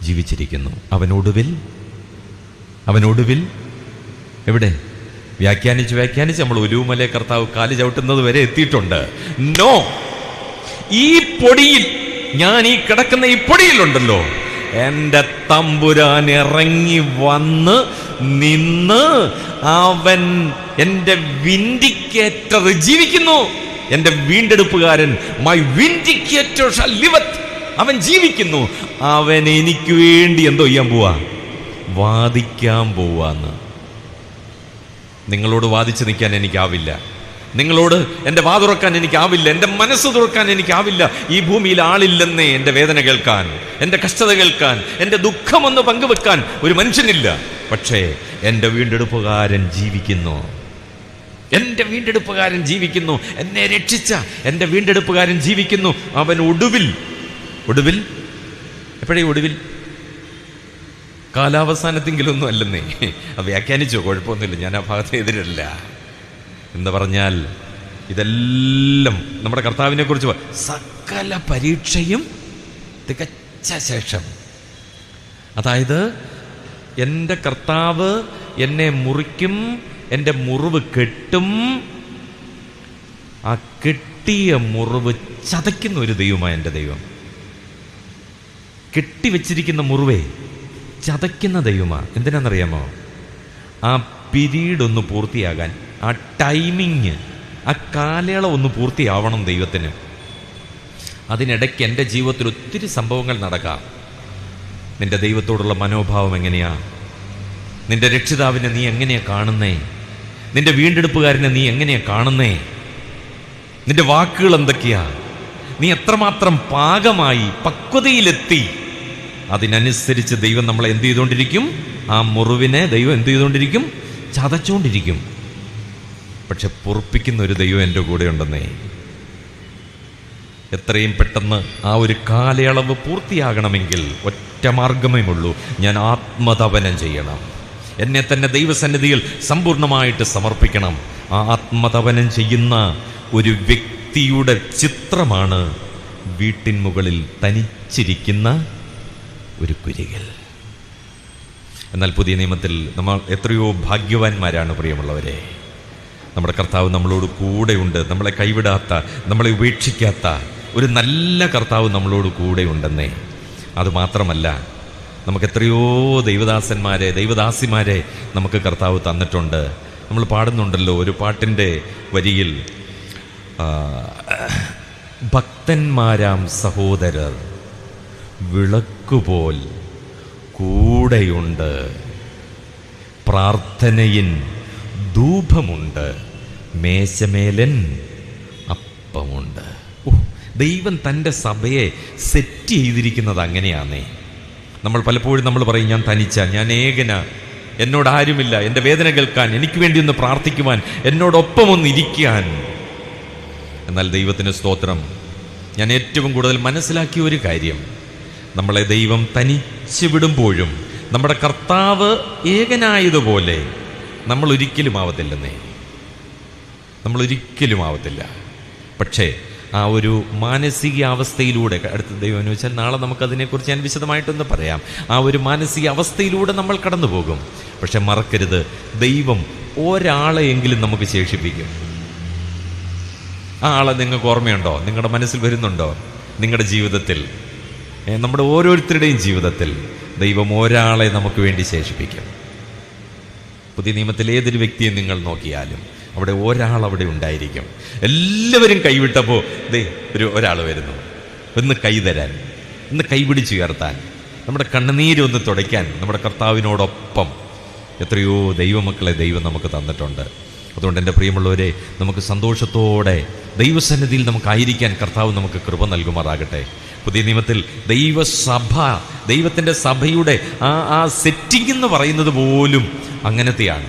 ജീവിച്ചിരിക്കുന്നു, അവനൊടുവിൽ എവിടെ? വ്യാഖ്യാനിച്ച് നമ്മൾ ഒലുമലെ കർത്താവ് കാല് ചവിട്ടുന്നത് വരെ എത്തിയിട്ടുണ്ട്. നോ, ഈ പൊടിയിൽ, ഞാൻ ഈ കിടക്കുന്ന ഈ പൊടിയിലുണ്ടല്ലോ, എൻ്റെ തമ്പുരാൻ ഇറങ്ങി വന്ന് നിന്ന് അവൻ എൻ്റെ വിൻഡിക്കേറ്റർ ജീവിക്കുന്നു. എൻ്റെ വീണ്ടെടുപ്പുകാരൻ, മൈ വിൻഡിക്കേറ്റർ ഷാൽ ലിവത്ത്, അവൻ ജീവിക്കുന്നു. അവൻ എനിക്ക് വേണ്ടി എന്തോ ചെയ്യാൻ പോവാ? വാദിക്കാൻ പോവാന്ന്. നിങ്ങളോട് വാദിച്ചു നിൽക്കാൻ എനിക്കാവില്ല. നിങ്ങളോട് എൻ്റെ വാ തുറക്കാൻ എനിക്കാവില്ല. എൻ്റെ മനസ്സ് തുറക്കാൻ എനിക്കാവില്ല. ഈ ഭൂമിയിൽ ആളില്ലെന്നേ എൻ്റെ വേദന കേൾക്കാൻ, എൻ്റെ കഷ്ടത കേൾക്കാൻ, എൻ്റെ ദുഃഖമൊന്ന് പങ്കുവെക്കാൻ ഒരു മനുഷ്യനില്ല. പക്ഷേ എൻ്റെ വീണ്ടെടുപ്പുകാരൻ ജീവിക്കുന്നു. എൻ്റെ വീണ്ടെടുപ്പുകാരൻ ജീവിക്കുന്നു. എന്നെ രക്ഷിച്ച എൻ്റെ വീണ്ടെടുപ്പുകാരൻ ജീവിക്കുന്നു. അവൻ ഒടുവിൽ എപ്പോഴേ ഒടുവിൽ? കാലാവസാനത്തെങ്കിലൊന്നും അല്ലെന്നേ. അത് വ്യാഖ്യാനിച്ചോ, കുഴപ്പമൊന്നുമില്ല, ഞാൻ ആ ഭാഗത്ത് എതിരല്ല. എന്ന് പറഞ്ഞാൽ ഇതെല്ലാം നമ്മുടെ കർത്താവിനെ കുറിച്ച് സകല പരീക്ഷയും തികച്ച ശേഷം അതായത് എൻ്റെ കർത്താവ് എന്നെ മുറിക്കും, എൻ്റെ മുറിവ് കെട്ടും. ആ കെട്ടിയ മുറിവ് ചതയ്ക്കുന്ന ഒരു ദൈവമാണ് എൻ്റെ ദൈവം. കെട്ടിവെച്ചിരിക്കുന്ന മുറിവേ ചതയ്ക്കുന്ന ദൈവമാണ്. എന്തിനാണെന്നറിയാമോ? ആ പീരീഡ് ഒന്ന് പൂർത്തിയാകാൻ, ആ ടൈമിങ്, ആ കാലയളവ് ഒന്ന് പൂർത്തിയാവണം ദൈവത്തിന്. അതിനിടയ്ക്ക് എൻ്റെ ജീവിതത്തിൽ ഒത്തിരി സംഭവങ്ങൾ നടക്കാം. നിന്റെ ദൈവത്തോടുള്ള മനോഭാവം എങ്ങനെയാ? നിന്റെ രക്ഷിതാവിനെ നീ എങ്ങനെയാ കാണുന്നേ? നിന്റെ വീണ്ടെടുപ്പുകാരനെ നീ എങ്ങനെയാ കാണുന്നേ? നിന്റെ വാക്കുകൾ എന്തൊക്കെയാ? നീ എത്രമാത്രം പാകമായി പക്വതയിലെത്തി? അതിനനുസരിച്ച് ദൈവം നമ്മളെ എന്ത് ചെയ്തുകൊണ്ടിരിക്കും? ആ മുറിവിനെ ദൈവം എന്ത് ചെയ്തുകൊണ്ടിരിക്കും? ചതച്ചുകൊണ്ടിരിക്കും. പക്ഷെ പൊറുപ്പിക്കുന്ന ഒരു ദൈവം എൻ്റെ കൂടെ ഉണ്ടെന്നേ. എത്രയും പെട്ടെന്ന് ആ ഒരു കാലയളവ് പൂർത്തിയാകണമെങ്കിൽ ഒറ്റ മാർഗമേ ഉള്ളൂ. ഞാൻ ആത്മതപനം ചെയ്യണം. എന്നെ തന്നെ ദൈവസന്നിധിയിൽ സമ്പൂർണ്ണമായിട്ട് സമർപ്പിക്കണം. ആ ആത്മതപനം ചെയ്യുന്ന ഒരു വ്യക്തിയുടെ ചിത്രമാണ് വീട്ടിൻ മുകളിൽ തനിച്ചിരിക്കുന്ന ഒരു കുരികൽ. എന്നാൽ പുതിയ നിയമത്തിൽ നമ്മൾ എത്രയോ ഭാഗ്യവാന്മാരാണ് പ്രിയമുള്ളവരെ. നമ്മുടെ കർത്താവ് നമ്മളോട് കൂടെയുണ്ട്. നമ്മളെ കൈവിടാത്ത, നമ്മളെ ഉപേക്ഷിക്കാത്ത ഒരു നല്ല കർത്താവ് നമ്മളോട് കൂടെ ഉണ്ടെന്നേ. അതുമാത്രമല്ല, നമുക്ക് എത്രയോ ദൈവദാസന്മാരെ, ദൈവദാസിമാരെ നമുക്ക് കർത്താവ് തന്നിട്ടുണ്ട്. നമ്മൾ പാടുന്നുണ്ടല്ലോ ഒരു പാട്ടിൻ്റെ വരിയിൽ, ഭക്തന്മാരാം സഹോദരർ വിളക്കുപോൽ കൂടെയുണ്ട്, പ്രാർത്ഥനയിൻ ധൂപമുണ്ട്, മേശമേലൻ അപ്പമുണ്ട്. ദൈവം തൻ്റെ സഭയെ സെറ്റ് ചെയ്തിരിക്കുന്നത് അങ്ങനെയാന്നേ. നമ്മൾ പലപ്പോഴും നമ്മൾ പറയും, ഞാൻ തനിച്ച, ഞാൻ ഏകന, എന്നോട് ആരുമില്ല എൻ്റെ വേദന കേൾക്കാൻ, എനിക്ക് വേണ്ടി ഒന്ന് പ്രാർത്ഥിക്കുവാൻ, എന്നോടൊപ്പം ഒന്ന് ഇരിക്കാൻ. എന്നാൽ ദൈവത്തിന് സ്തോത്രം, ഞാൻ ഏറ്റവും കൂടുതൽ മനസ്സിലാക്കിയ ഒരു കാര്യം, നമ്മളെ ദൈവം തനിച്ച് വിടുമ്പോഴും നമ്മുടെ കർത്താവ് ഏകനായതുപോലെ നമ്മൾ ഒരിക്കലും ആവത്തില്ലെന്നേ. നമ്മളൊരിക്കലും ആവത്തില്ല. പക്ഷേ ആ ഒരു മാനസികാവസ്ഥയിലൂടെ, അടുത്ത ദൈവം എന്ന് വെച്ചാൽ നാളെ നമുക്കതിനെക്കുറിച്ച് ഞാൻ വിശദമായിട്ടൊന്ന് പറയാം. ആ ഒരു മാനസിക അവസ്ഥയിലൂടെ നമ്മൾ കടന്നു പോകും. പക്ഷെ മറക്കരുത്, ദൈവം ഒരാളെയെങ്കിലും നമുക്ക് ശേഷിപ്പിക്കും. ആ ആളെ നിങ്ങൾക്ക് ഓർമ്മയുണ്ടോ? നിങ്ങളുടെ മനസ്സിൽ വരുന്നുണ്ടോ? നിങ്ങളുടെ ജീവിതത്തിൽ, നമ്മുടെ ഓരോരുത്തരുടെയും ജീവിതത്തിൽ ദൈവം ഒരാളെ നമുക്ക് വേണ്ടി ശേഷിപ്പിക്കും. പുതിയ നിയമത്തിൽ ഏതൊരു വ്യക്തിയെ നിങ്ങൾ നോക്കിയാലും അവിടെ ഒരാൾ അവിടെ ഉണ്ടായിരിക്കും. എല്ലാവരും കൈവിട്ടപ്പോൾ ഒരാൾ വരുന്നു, ഒന്ന് കൈ തരാൻ, ഒന്ന് കൈപിടിച്ച് ഉയർത്താൻ, നമ്മുടെ കണ്ണുനീരൊന്ന് തുടയ്ക്കാൻ നമ്മുടെ കർത്താവിനോടൊപ്പം എത്രയോ ദൈവമക്കളെ ദൈവം നമുക്ക് തന്നിട്ടുണ്ട്. അതുകൊണ്ട് എൻ്റെ പ്രിയമുള്ളവരെ, നമുക്ക് സന്തോഷത്തോടെ ദൈവസന്നിധിയിൽ നമുക്കായിരിക്കാൻ കർത്താവ് നമുക്ക് കൃപ നൽകുമാറാകട്ടെ. പുതിയ നിയമത്തിൽ ദൈവസഭ, ദൈവത്തിൻ്റെ സഭയുടെ ആ സെറ്റിംഗ് എന്ന് പറയുന്നത് പോലും അങ്ങനത്തെയാണ്.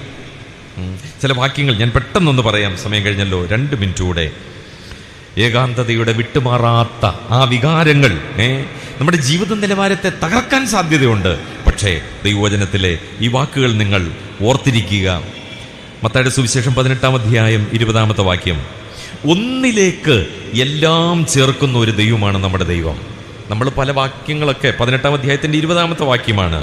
ചില വാക്യങ്ങൾ ഞാൻ പെട്ടെന്നൊന്ന് പറയാം, സമയം കഴിഞ്ഞല്ലോ, 2 മിനിറ്റ് കൂടെ. ഏകാന്തതയുടെ വിട്ടുമാറാത്ത ആ വികാരങ്ങൾ നമ്മുടെ ജീവിത നിലവാരത്തെ തകർക്കാൻ സാധ്യതയുണ്ട്. പക്ഷേ ദൈവവചനത്തിലെ ഈ വാക്കുകൾ നിങ്ങൾ ഓർത്തിരിക്കുക. മത്തായിയുടെ സുവിശേഷം 18-ാം അധ്യായം 20-ാമത്തെ വാക്യം, ഒന്നിലേക്ക് എല്ലാം ചേർക്കുന്ന ഒരു ദൈവമാണ് നമ്മുടെ ദൈവം. നമ്മൾ പല വാക്യങ്ങളൊക്കെ 18-ാം അധ്യായത്തിൻ്റെ 20-ാമത്തെ വാക്യമാണ്.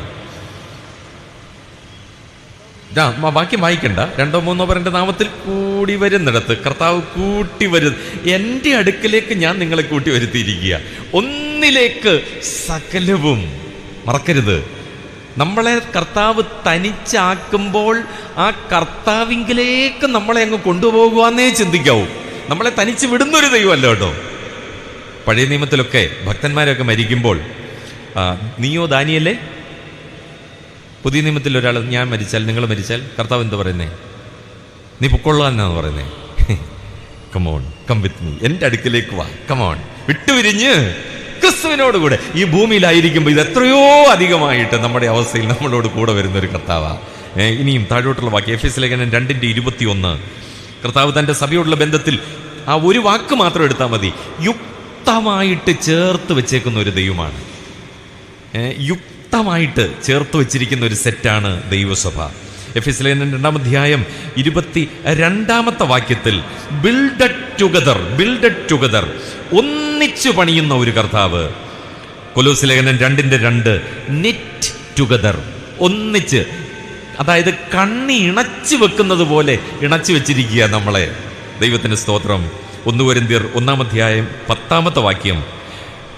വാക്യം വായിക്കണ്ട, 2 3 പേരുടെ നാമത്തിൽ കൂടി വരുന്നിടത്ത് കർത്താവ് കൂട്ടി വരും. എൻ്റെ അടുക്കലേക്ക് ഞാൻ നിങ്ങളെ കൂട്ടി വരുത്തിയിരിക്കുക. ഒന്നിലേക്ക് സകലവും. മറക്കരുത്, നമ്മളെ കർത്താവ് തനിച്ചാക്കുമ്പോൾ ആ കർത്താവിങ്കിലേക്ക് നമ്മളെ അങ്ങ് കൊണ്ടുപോകുവാന്നേ ചിന്തിക്കാവൂ. നമ്മളെ തനിച്ച് വിടുന്നൊരു ദൈവമല്ല കേട്ടോ. പഴയ നിയമത്തിലൊക്കെ ഭക്തന്മാരൊക്കെ മരിക്കുമ്പോൾ, നീയോ ദാനിയല്ലേ? പുതിയ നിയമത്തിൽ ഒരാൾ, ഞാൻ മരിച്ചാൽ, നിങ്ങൾ മരിച്ചാൽ കർത്താവ് എന്താ പറയുന്നേ? നീ പൊക്കൊള്ളാന്നാണ് പറയുന്നേ. കമോൺ, കം വിത്ത് മീ, എൻ്റെ അടുക്കിലേക്ക് വാ, കമോൺ, വിട്ടുപിരിഞ്ഞ് ക്രിസ്തുവിനോടുകൂടെ ഈ ഭൂമിയിലായിരിക്കുമ്പോൾ ഇത് എത്രയോ അധികമായിട്ട് നമ്മുടെ അവസ്ഥയിൽ നമ്മളോട് കൂടെ വരുന്നൊരു കർത്താവാ. ഇനിയും താഴോട്ടുള്ള വാക്യം, എഫെസ്യ ലേഖനം 2:21, കർത്താവ് തൻ്റെ സഭയോടുള്ള ബന്ധത്തിൽ ആ ഒരു വാക്ക് മാത്രം എടുത്താൽ മതി, യുക്തമായിട്ട് ചേർത്ത് വെച്ചേക്കുന്ന ഒരു ദൈവമാണ്. യുക്തമായിട്ട് ചേർത്ത് വെച്ചിരിക്കുന്ന ഒരു സെറ്റാണ് ദൈവസഭ. എഫെസ്യ ലേഖനം 2-ാം അധ്യായം 22-ാമത്തെ വാക്യത്തിൽ ബിൽഡഡ് ടുഗദർ, ഒന്നിച്ചു പണിയുന്ന ഒരു കർത്താവ്. കൊലോസ്യ ലേഖനം 2:2, നെറ്റ് ടുഗദർ, ഒന്നിച്ച്, അതായത് കണ്ണി ഇണച്ചു വെക്കുന്നത് പോലെ ഇണച്ചു വെച്ചിരിക്കുക നമ്മളെ. ദൈവത്തിന് സ്തോത്രം. 1 കൊരിന്ത്യർ 1:10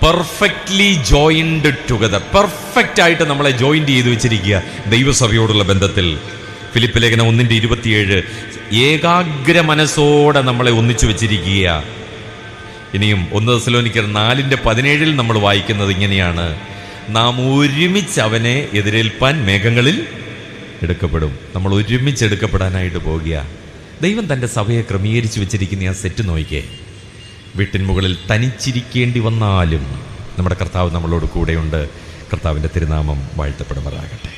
പെർഫെക്റ്റ്ലി ജോയിൻഡ് ടുഗദർ, പെർഫെക്റ്റ് ആയിട്ട് നമ്മളെ ജോയിൻറ്റ് ചെയ്ത് വെച്ചിരിക്കുക ദൈവസഭയോടുള്ള ബന്ധത്തിൽ. ഫിലിപ്പ് ലേഖനം 1:27 ഏകാഗ്ര മനസ്സോടെ നമ്മളെ ഒന്നിച്ചു വെച്ചിരിക്കുക. ഇനിയും 1 തെസ്സലോനിക്കർ 4:17 നമ്മൾ വായിക്കുന്നത് ഇങ്ങനെയാണ്: നാം ഒരുമിച്ച് അവനെ എതിരേൽപ്പാൻ മേഘങ്ങളിൽ എടുക്കപ്പെടും. നമ്മൾ ഒരുമിച്ച് എടുക്കപ്പെടാനായിട്ട് പോകുക. ദൈവം തൻ്റെ സഭയെ ക്രമീകരിച്ചു വെച്ചിരിക്കുന്ന ആ സെറ്റ് നോക്കിക്കേ. വീട്ടിൻ മുകളിൽ തനിച്ചിരിക്കേണ്ടി വന്നാലും നമ്മുടെ കർത്താവ് നമ്മളോട് കൂടെയുണ്ട്. കർത്താവിൻ്റെ തിരുനാമം വാഴ്ത്തപ്പെടുമാറാകട്ടെ.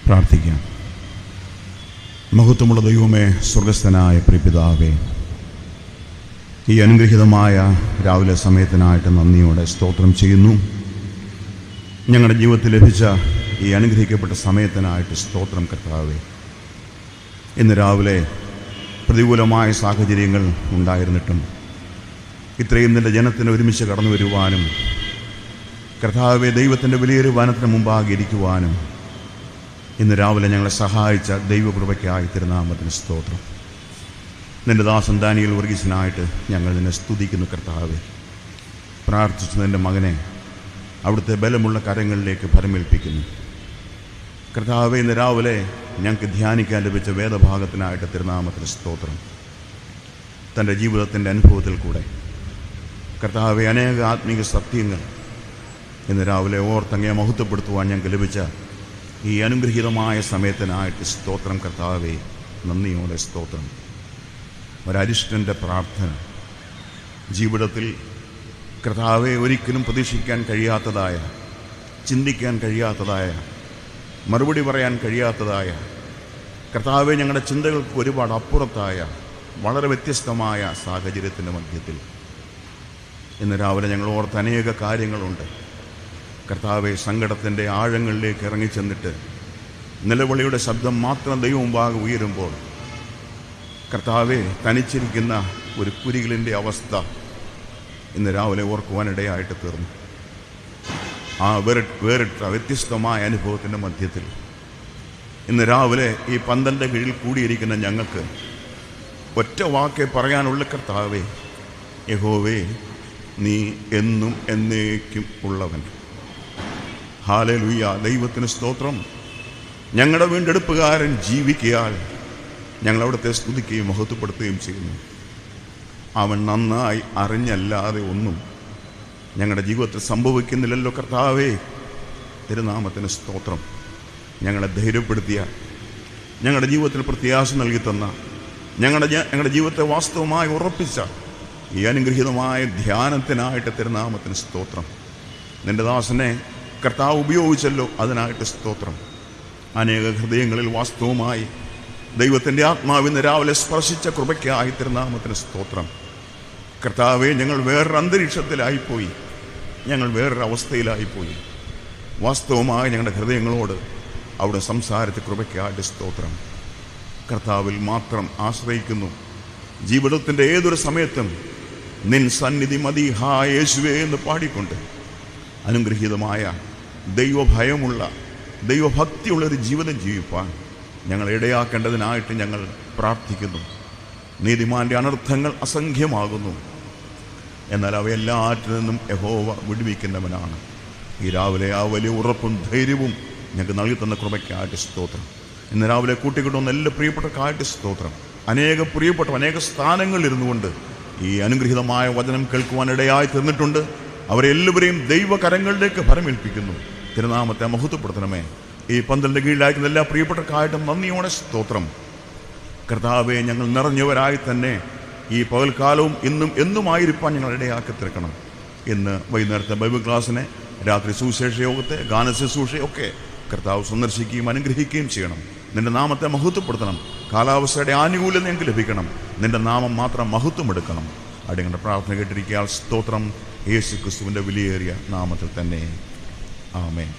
പ്രാർത്ഥിക്കാം. മഹത്വമുള്ള ദൈവമേ, സ്വർഗസ്ഥനായ പ്രിയപിതാവേ, ഈ അനുഗ്രഹീതമായ രാവിലെ സമയത്തിനായിട്ട് നന്ദിയോടെ സ്തോത്രം ചെയ്യുന്നു. ഞങ്ങളുടെ ജീവിതത്തിൽ ലഭിച്ച ഈ അനുഗ്രഹിക്കപ്പെട്ട സമയത്തിനായിട്ട് സ്തോത്രം കർത്താവേ. ഇന്ന് രാവിലെ പ്രതികൂലമായ സാഹചര്യങ്ങൾ ഉണ്ടായിരുന്നിട്ടും ഇത്രയും നിൻ്റെ ജനത്തിന് ഒരുമിച്ച് കടന്നു വരുവാനും കർത്താവേ ദൈവത്തിൻ്റെ വലിയൊരു വനത്തിന് മുമ്പാകെ ഇരിക്കുവാനും ഇന്ന് രാവിലെ ഞങ്ങളെ സഹായിച്ച ദൈവകൃപയ്ക്കായി തിരുനാമത്തിന് സ്തോത്രം. നിൻ്റെ ദാസൻ ദാനിയേൽ വർഗീസിനായിട്ട് ഞങ്ങൾ നിന്നെ സ്തുതിക്കുന്നു കർത്താവേ. പ്രാർത്ഥിച്ചു നിൻ്റെ മകനെ അവിടുത്തെ ബലമുള്ള കരങ്ങളിലേക്ക് ഫലമേൽപ്പിക്കുന്നു കർത്താവേ. ഇന്ന് രാവിലെ ഞങ്ങൾക്ക് ധ്യാനിക്കാൻ ലഭിച്ച വേദഭാഗത്തിനായിട്ട് തിരുനാമത്തിന് സ്തോത്രം. തൻ്റെ ജീവിതത്തിൻ്റെ അനുഭവത്തിൽ കൂടെ കർത്താവെ അനേക ആത്മീക സത്യങ്ങൾ ഇന്ന് രാവിലെ ഓർത്തങ്ങയെ മഹത്വപ്പെടുത്തുവാൻ ഞങ്ങൾക്ക് ലഭിച്ച ഈ അനുഗ്രഹീതമായ സമയത്തിനായിട്ട് സ്തോത്രം കർത്താവേ. നന്ദിയോടെ സ്തോത്രം. ഒരരിഷ്ടൻ്റെ പ്രാർത്ഥന ജീവിതത്തിൽ കർത്താവെ ഒരിക്കലും പ്രതീക്ഷിക്കാൻ കഴിയാത്തതായ, ചിന്തിക്കാൻ കഴിയാത്തതായ, മറുപടി പറയാൻ കഴിയാത്തതായ, കർത്താവെ ഞങ്ങളുടെ ചിന്തകൾക്ക് ഒരുപാട് അപ്പുറത്തായ വളരെ വ്യത്യസ്തമായ സാഹചര്യത്തിൻ്റെ മധ്യത്തിൽ ഇന്ന് രാവിലെ ഞങ്ങൾ ഓർത്ത് അനേക കാര്യങ്ങളുണ്ട് കർത്താവെ. സങ്കടത്തിൻ്റെ ആഴങ്ങളിലേക്ക് ഇറങ്ങിച്ചെന്നിട്ട് നിലവിളിയുടെ ശബ്ദം മാത്രം ദൈവം മുമ്പാകെ ഉയരുമ്പോൾ കർത്താവെ തനിച്ചിരിക്കുന്ന ഒരു കുരികിലിൻ്റെ അവസ്ഥ ഇന്ന് രാവിലെ ഓർക്കുവാനിടയായിട്ട് തീർന്നു. ആ വേറിട്ട വ്യത്യസ്തമായ അനുഭവത്തിൻ്റെ മധ്യത്തിൽ ഇന്ന് രാവിലെ ഈ പന്തലിൻ്റെ കീഴിൽ കൂടിയിരിക്കുന്ന ഞങ്ങൾക്ക് ഒറ്റ വാക്കേ പറയാനുള്ള കർത്താവേ, യഹോവേ നീ എന്നും എന്നേക്കും ഉള്ളവൻ. ഹല്ലേലൂയ. ദൈവത്തിന് സ്തോത്രം. ഞങ്ങളുടെ വീണ്ടെടുപ്പുകാരൻ ജീവിക്കയാൽ ഞങ്ങൾ അവിടുത്തെ സ്തുതിക്കുകയും മഹത്വപ്പെടുത്തുകയും ചെയ്യുന്നു. അവൻ നന്നായി അറിഞ്ഞല്ലാതെ ഒന്നും ഞങ്ങളുടെ ജീവിതത്തിൽ സംഭവിക്കുന്നില്ലല്ലോ കർത്താവേ. തിരുനാമത്തിന് സ്തോത്രം. ഞങ്ങളെ ധൈര്യപ്പെടുത്തിയ, ഞങ്ങളുടെ ജീവിതത്തിൽ പ്രത്യാശ നൽകി തന്ന, ഞങ്ങളുടെ ജീവിതത്തെ വാസ്തവമായി ഉറപ്പിച്ച ഈ അനുഗ്രഹീതമായ ധ്യാനത്തിനായിട്ട് തിരുനാമത്തിന് സ്തോത്രം. നിൻ്റെ ദാസനെ കർത്താവ് ഉപയോഗിച്ചല്ലോ, അതിനായിട്ട് സ്തോത്രം. അനേക ഹൃദയങ്ങളിൽ വാസ്തവമായി ദൈവത്തിൻ്റെ ആത്മാവിന്ന് രാവിലെ സ്പർശിച്ച കൃപയ്ക്കായി തിരുനാമത്തിന് സ്തോത്രം. കർത്താവെ, ഞങ്ങൾ വേറൊരു അന്തരീക്ഷത്തിലായിപ്പോയി, ഞങ്ങൾ വേറൊരു അവസ്ഥയിലായിപ്പോയി. വാസ്തവമായി ഞങ്ങളുടെ ഹൃദയങ്ങളോട് അവിടെ സംസാരിച്ച കൃപയ്ക്കായിട്ട് സ്തോത്രം. കർത്താവിൽ മാത്രം ആശ്രയിക്കുന്നു. ജീവിതത്തിൻ്റെ ഏതൊരു സമയത്തും നിൻ സന്നിധി മതി ഹാ യേശുവേ എന്ന് പാടിക്കൊണ്ട് അനുഗ്രഹീതമായ ദൈവഭയമുള്ള, ദൈവഭക്തിയുള്ളൊരു ജീവിതം ജീവിപ്പാൻ ഞങ്ങൾ ഇടയാക്കേണ്ടതിനായിട്ട് ഞങ്ങൾ പ്രാർത്ഥിക്കുന്നു. നീതിമാൻ്റെ അനർത്ഥങ്ങൾ അസംഖ്യമാകുന്നു, എന്നാൽ അവയെല്ലാറ്റിൽ നിന്നും യഹോവ വിടുവിക്കുന്നവനാണ്. ഈ രാവിലെ ആ വലിയ ഉറപ്പും ധൈര്യവും ഞങ്ങൾക്ക് നൽകി തന്ന കൃപയ്ക്കായിട്ട് സ്തോത്രം. ഇന്ന് രാവിലെ കൂട്ടിക്കൊണ്ടുവന്ന എല്ലാ പ്രിയപ്പെട്ടവർക്കായിട്ട് സ്തോത്രം. അനേക പ്രിയപ്പെട്ട അനേക സ്ഥാനങ്ങളിലിരുന്നു കൊണ്ട് ഈ അനുഗ്രഹീതമായ വചനം കേൾക്കുവാനിടയായി തീർന്നിട്ടുണ്ട്. അവരെല്ലാവരെയും ദൈവകരങ്ങളിലേക്ക് ഫലമേൽപ്പിക്കുന്നു. തിരുനാമത്തെ മഹത്വപ്പെടുത്തണമേ. ഈ പന്തലിൻ്റെ കീഴിലായിരിക്കുന്ന എല്ലാ പ്രിയപ്പെട്ടവർക്കായിട്ടും നന്ദിയോടെ സ്തോത്രം. കർത്താവെ, ഞങ്ങൾ നിറഞ്ഞവരായി തന്നെ ഈ പകൽക്കാലവും ഇന്നും എന്നുമായിരിക്കാൻ ഞങ്ങൾ ഇടയാക്കി തീർക്കണം. ഇന്ന് വൈകുന്നേരത്തെ ബൈബിൾ ക്ലാസ്സിനെ, രാത്രി സുവിശേഷ യോഗത്തെ, ഗാനശുശ്രൂഷയൊക്കെ കർത്താവ് സന്ദർശിക്കുകയും അനുഗ്രഹിക്കുകയും ചെയ്യണം. നിൻ്റെ നാമത്തെ മഹത്വപ്പെടുത്തണം. കാലാവസ്ഥയുടെ ആനുകൂല്യം ഞങ്ങൾക്ക് ലഭിക്കണം. നിൻ്റെ നാമം മാത്രം മഹത്വമെടുക്കണം. അടിയങ്ങളുടെ പ്രാർത്ഥന കേട്ടിരിക്കാൻ സ്തോത്രം. യേശു ക്രിസ്തുവിൻ്റെ വിലയേറിയ നാമത്തിൽ തന്നെ. ആമേൻ.